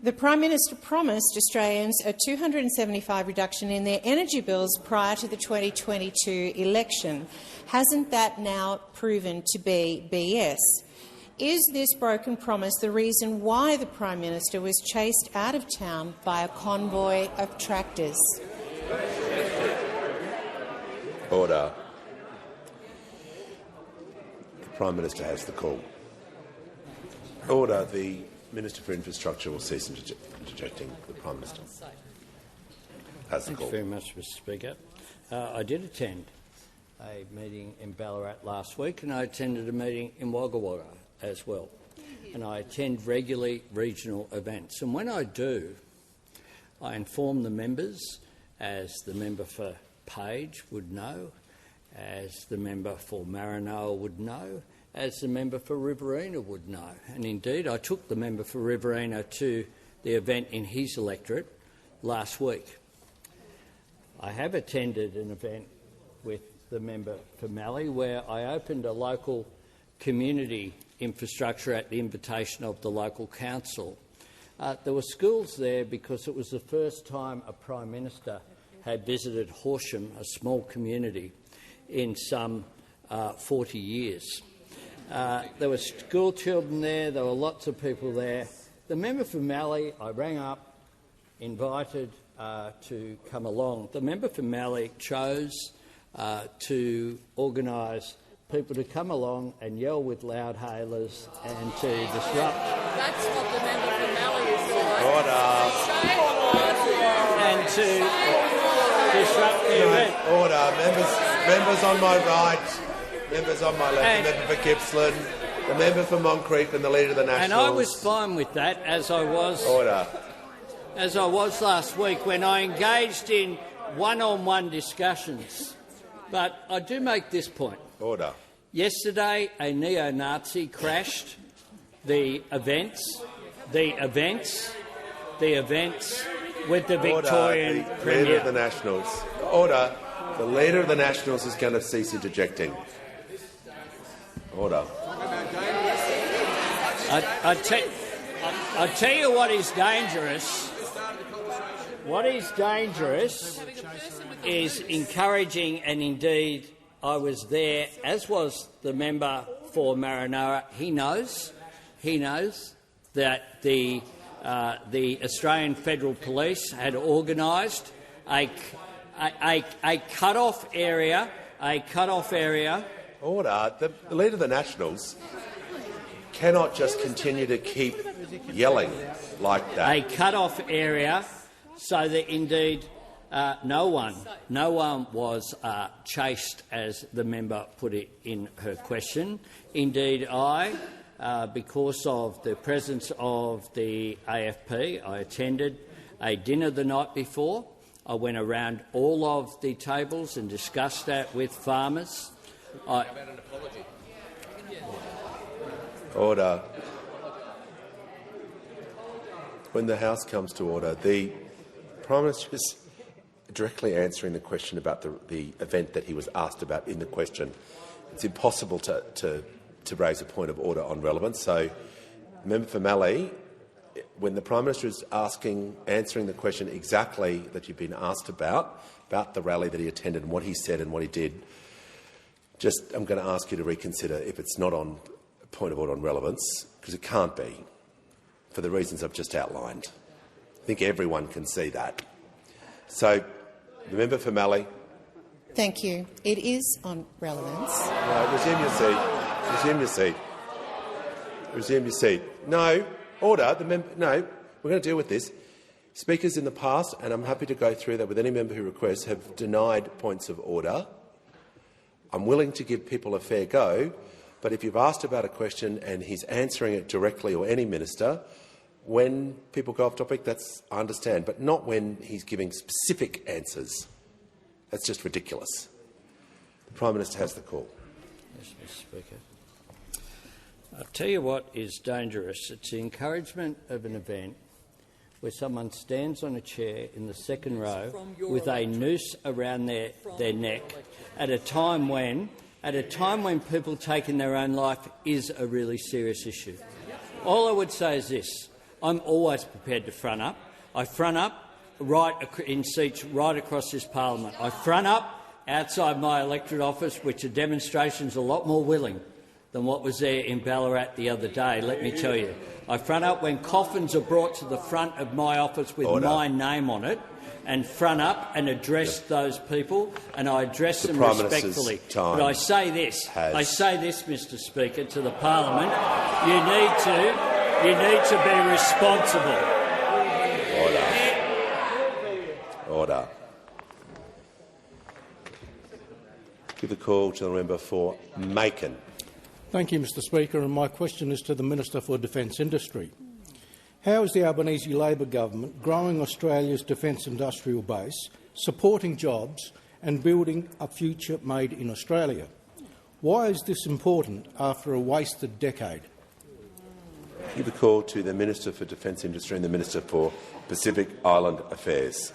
The Prime Minister promised Australians a $275 reduction in their energy bills prior to the 2022 election. Hasn't that now proven to be BS? Is this broken promise the reason why the Prime Minister was chased out of town by a convoy of tractors? Order. The Prime Minister has the call. Order. The Minister for Infrastructure will cease interjecting. The Prime Minister has the call. Thanks very much, Mr Speaker. I did attend a meeting in Ballarat last week, and I attended a meeting in Wagga Wagga as well. And I attend regularly regional events. And when I do, I inform the members, as the member for Page would know, as the member for Maranoa would know, as the member for Riverina would know. And indeed, I took the member for Riverina to the event in his electorate last week. I have attended an event with the member for Mallee where I opened a local community infrastructure at the invitation of the local council. There were schools there because it was the first time a Prime Minister had visited Horsham, a small community, in some 40 years. There were school children there, there were lots of people there. The member for Mallee, I rang up, invited to come along. The member for Mallee chose to organise people to come along and yell with loud hailers and to disrupt. That's what the member for Mallee is doing. And to disrupt the event. Order, members. Members on my right, members on my left, the member for Gippsland, the member for Moncrief and the Leader of the Nationals. And I was fine with that, as I was last week when I engaged in one-on-one discussions. But I do make this point. Order. Yesterday, a neo-Nazi crashed the events with the Victorian Order. The Premier. Leader of the Nationals. Order. The Leader of the Nationals is going to cease interjecting. Order. I tell you what is dangerous. What is dangerous is encouraging, and indeed I was there, as was the member for Marinara. He knows that the Australian Federal Police had organised a cut-off area. Order. The Leader of the Nationals cannot just continue to keep yelling like that. A cut-off area, so that indeed no one was chased, as the member put it in her question. Indeed, because of the presence of the AFP, I attended a dinner the night before. I went around all of the tables and discussed that with farmers. Order. When the House comes to order, the Prime Minister is directly answering the question about the event that he was asked about in the question. It's impossible to raise a point of order on relevance. So, Member for Mallee, when the Prime Minister is answering the question exactly that you've been asked about the rally that he attended and what he said and what he did, I'm going to ask you to reconsider if it's not on a point of order on relevance, because it can't be, for the reasons I've just outlined. I think everyone can see that. So, the member for Mallee. Thank you. It is on relevance. No, resume your seat. Resume your seat. Resume your seat. No. Order. No, we're going to deal with this. Speakers in the past, and I'm happy to go through that with any member who requests, have denied points of order. I'm willing to give people a fair go, but if you've asked about a question and he's answering it directly, or any minister, when people go off topic, I understand, but not when he's giving specific answers. That's just ridiculous. The Prime Minister has the call. Yes, Mr. Speaker. I'll tell you what is dangerous. It's the encouragement of an event where someone stands on a chair in the second row with a noose around their neck at a time when people taking their own life is a really serious issue. All I would say is this. I'm always prepared to front up. I front up in seats right across this parliament. I front up outside my electorate office, which are demonstrations a lot more willing than what was there in Ballarat the other day, let me tell you. I front up when coffins are brought to the front of my office with my name on it, and front up and address those people, and I address them respectfully. But I say this, Mr. Speaker, to the parliament: you need to be responsible. Order. Give the call to the member for Macon. Thank you, Mr. Speaker, and my question is to the Minister for Defence Industry. How is the Albanese Labor government growing Australia's defence industrial base, supporting jobs and building a future made in Australia? Why is this important after a wasted decade? Give the call to the Minister for Defence Industry and the Minister for Pacific Island Affairs.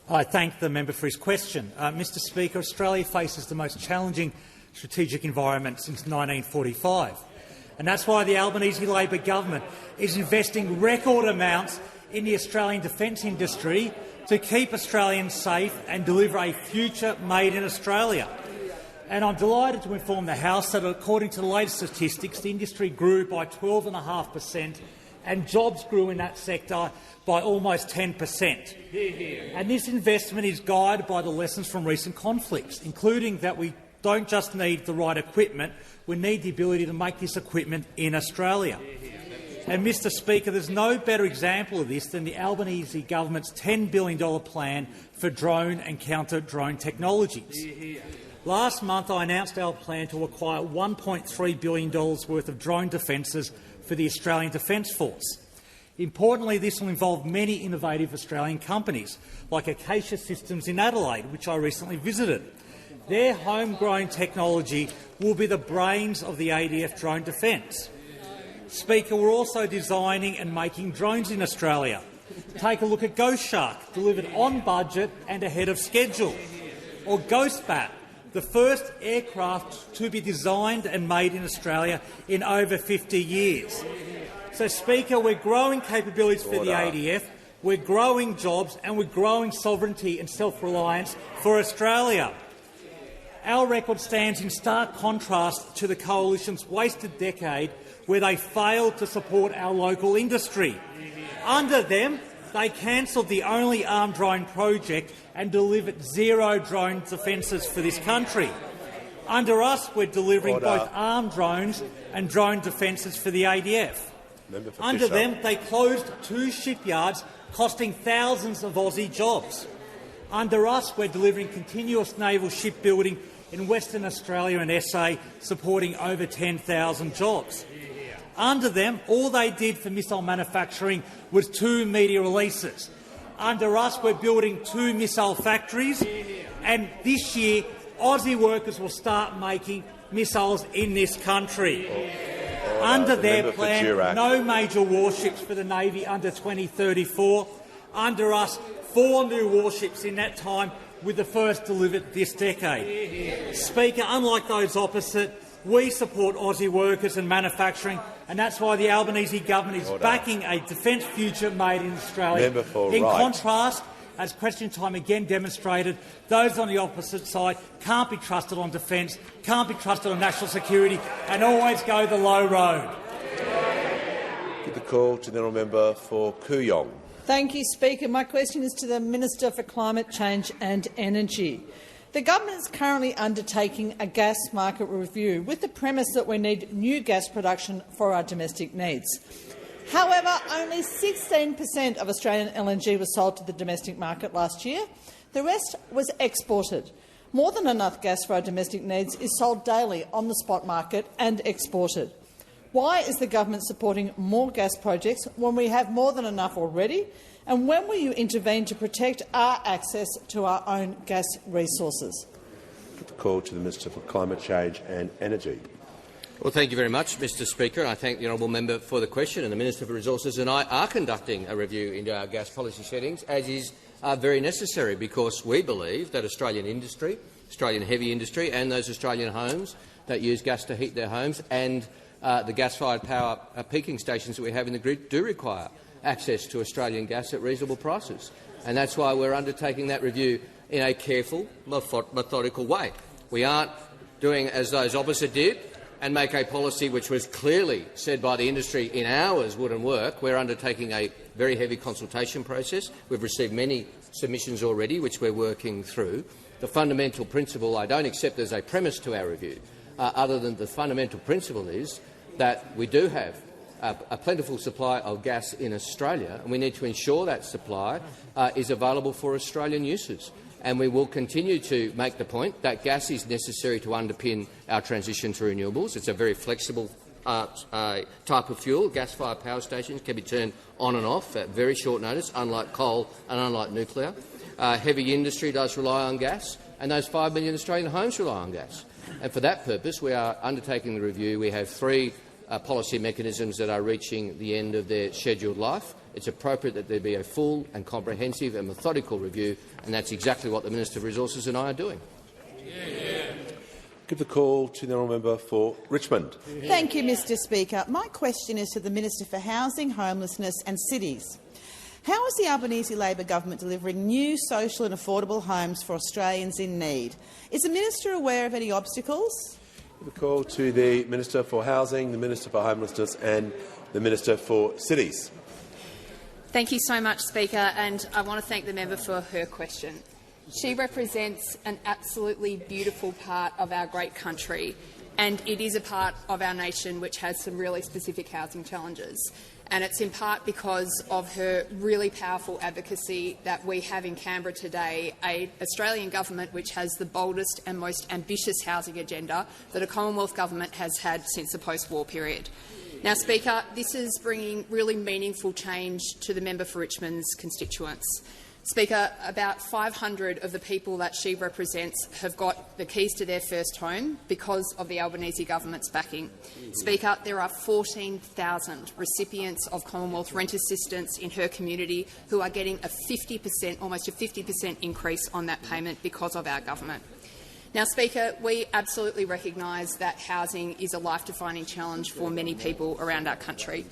I thank the member for his question. Mr. Speaker, Australia faces the most challenging strategic environment since 1945. And that's why the Albanese Labor government is investing record amounts in the Australian defence industry to keep Australians safe and deliver a future made in Australia. And I'm delighted to inform the House that, according to the latest statistics, the industry grew by 12.5% and jobs grew in that sector by almost 10%. And this investment is guided by the lessons from recent conflicts, including that we don't just need the right equipment, we need the ability to make this equipment in Australia. And, Mr. Speaker, there's no better example of this than the Albanese government's $10 billion plan for drone and counter-drone technologies. Last month I announced our plan to acquire $1.3 billion worth of drone defences for the Australian Defence Force. Importantly, this will involve many innovative Australian companies, like Acacia Systems in Adelaide, which I recently visited. Their homegrown technology will be the brains of the ADF drone defence. Speaker, we're also designing and making drones in Australia. Take a look at Ghost Shark, delivered on budget and ahead of schedule. Or Ghost Bat, the first aircraft to be designed and made in Australia in over 50 years. So, Speaker, we're growing capabilities for the ADF, we're growing jobs and we're growing sovereignty and self-reliance for Australia. Our record stands in stark contrast to the Coalition's wasted decade where they failed to support our local industry. Under them, they cancelled the only armed drone project and delivered 0 drone defences for this country. Under us, we're delivering both armed drones and drone defences for the ADF. Under them, they closed 2 shipyards, costing thousands of Aussie jobs. Under us, we're delivering continuous naval shipbuilding in Western Australia and SA, supporting over 10,000 jobs. Under them, all they did for missile manufacturing was 2 media releases. Under us, we're building 2 missile factories, and this year, Aussie workers will start making missiles in this country. Under their plan, no major warships for the Navy under 2034. Under us, 4 new warships in that time, with the first delivered this decade. Speaker, unlike those opposite, we support Aussie workers and manufacturing, and that's why the Albanese government is backing a defence future made in Australia. In contrast, as question time again demonstrated, those on the opposite side can't be trusted on defence, can't be trusted on national security, and always go the low road. Give the call to the honourable member for Kooyong. Thank you, Speaker. My question is to the Minister for Climate Change and Energy. The government is currently undertaking a gas market review with the premise that we need new gas production for our domestic needs. However, only 16% of Australian LNG was sold to the domestic market last year. The rest was exported. More than enough gas for our domestic needs is sold daily on the spot market and exported. Why is the government supporting more gas projects when we have more than enough already? And when will you intervene to protect our access to our own gas resources? Put the call to the Minister for Climate Change and Energy. Well, thank you very much, Mr Speaker. I thank the honourable member for the question. And the Minister for Resources and I are conducting a review into our gas policy settings, as is very necessary, because we believe that Australian industry, Australian heavy industry, and those Australian homes that use gas to heat their homes and the gas-fired power peaking stations that we have in the grid do require access to Australian gas at reasonable prices. And that's why we're undertaking that review in a careful, methodical way. We aren't doing as those opposite did and make a policy which was clearly said by the industry in hours wouldn't work. We're undertaking a very heavy consultation process. We've received many submissions already, which we're working through. The fundamental principle I don't accept as a premise to our review, other than the fundamental principle is that we do have a plentiful supply of gas in Australia, and we need to ensure that supply is available for Australian uses. And we will continue to make the point that gas is necessary to underpin our transition to renewables. It's a very flexible type of fuel. Gas-fired power stations can be turned on and off at very short notice, unlike coal and unlike nuclear. Heavy industry does rely on gas, and those 5 million Australian homes rely on gas. And for that purpose, we are undertaking the review. We have 3 policy mechanisms that are reaching the end of their scheduled life. It's appropriate that there be a full and comprehensive and methodical review, and that's exactly what the Minister for Resources and I are doing. Give the call to the honourable member for Richmond. Thank you, Mr Speaker. My question is to the Minister for Housing, Homelessness and Cities. How is the Albanese Labor government delivering new social and affordable homes for Australians in need? Is the minister aware of any obstacles? Give the call to the Minister for Housing, the Minister for Homelessness and the Minister for Cities. Thank you so much, Speaker, and I want to thank the member for her question. She represents an absolutely beautiful part of our great country, and it is a part of our nation which has some really specific housing challenges. And it's in part because of her really powerful advocacy that we have in Canberra today, an Australian government which has the boldest and most ambitious housing agenda that a Commonwealth government has had since the post-war period. Now, Speaker, this is bringing really meaningful change to the member for Richmond's constituents. Speaker, about 500 of the people that she represents have got the keys to their first home because of the Albanese government's backing. Speaker, there are 14,000 recipients of Commonwealth rent assistance in her community who are getting a 50%, almost a 50% increase on that payment because of our government. Now, Speaker, we absolutely recognise that housing is a life-defining challenge for many people around our country.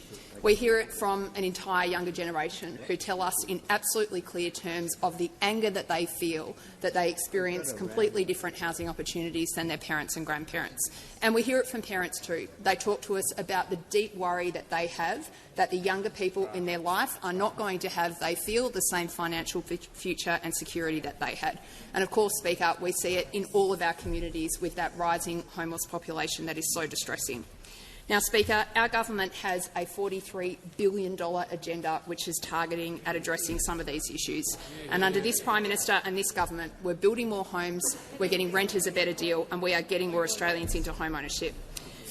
We hear it from an entire younger generation who tell us in absolutely clear terms of the anger that they feel that they experience completely different housing opportunities than their parents and grandparents. And we hear it from parents too. They talk to us about the deep worry that they have that the younger people in their life are not going to have, they feel, the same financial future and security that they had. And of course, Speaker, we see it in all of our communities with that rising homeless population that is so distressing. Now, Speaker, our government has a $43 billion agenda which is targeting at addressing some of these issues. And under this Prime Minister and this government, we're building more homes, we're getting renters a better deal, and we are getting more Australians into home ownership.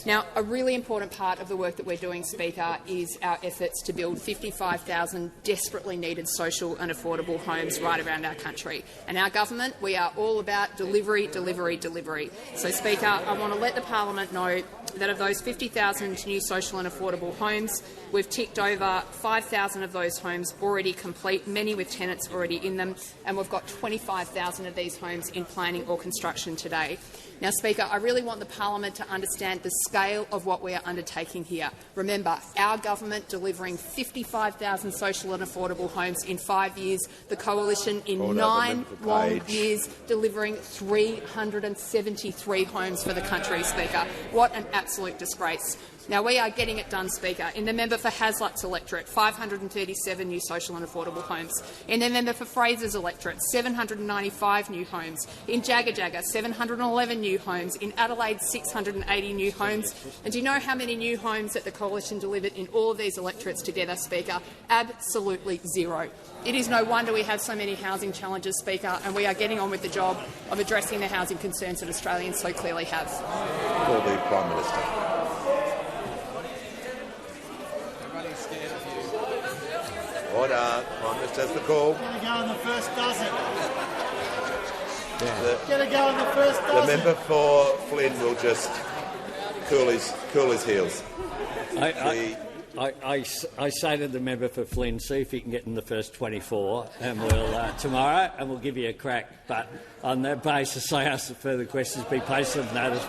Now, a really important part of the work that we're doing, Speaker, is our efforts to build 55,000 desperately needed social and affordable homes right around our country. And our government, we are all about delivery, delivery, delivery. So, Speaker, I want to let the parliament know that of those 50,000 new social and affordable homes, we've ticked over 5,000 of those homes already complete, many with tenants already in them, and we've got 25,000 of these homes in planning or construction today. Now, Speaker, I really want the parliament to understand the scale of what we are undertaking here. Remember, our government delivering 55,000 social and affordable homes in 5 years, the coalition in 9 long years delivering 373 homes for the country, Speaker. What an absolute disgrace. Now, we are getting it done, Speaker. In the member for Haslutt's electorate, 537 new social and affordable homes. In the member for Fraser's electorate, 795 new homes. In Jagga, 711 new homes. In Adelaide, 680 new homes. And do you know how many new homes that the coalition delivered in all of these electorates together, Speaker? Absolutely zero. It is no wonder we have so many housing challenges, Speaker, and we are getting on with the job of addressing the housing concerns that Australians so clearly have. For the Prime Minister. Order. Prime Minister has the call. Get a go in the first dozen. Yeah. Get a go in the first dozen. The member for Flynn will just cool his heels. I say to the member for Flynn, see if you can get in the first 24, and we'll tomorrow, and we'll give you a crack. But on that basis, I ask that further questions be placed on notice.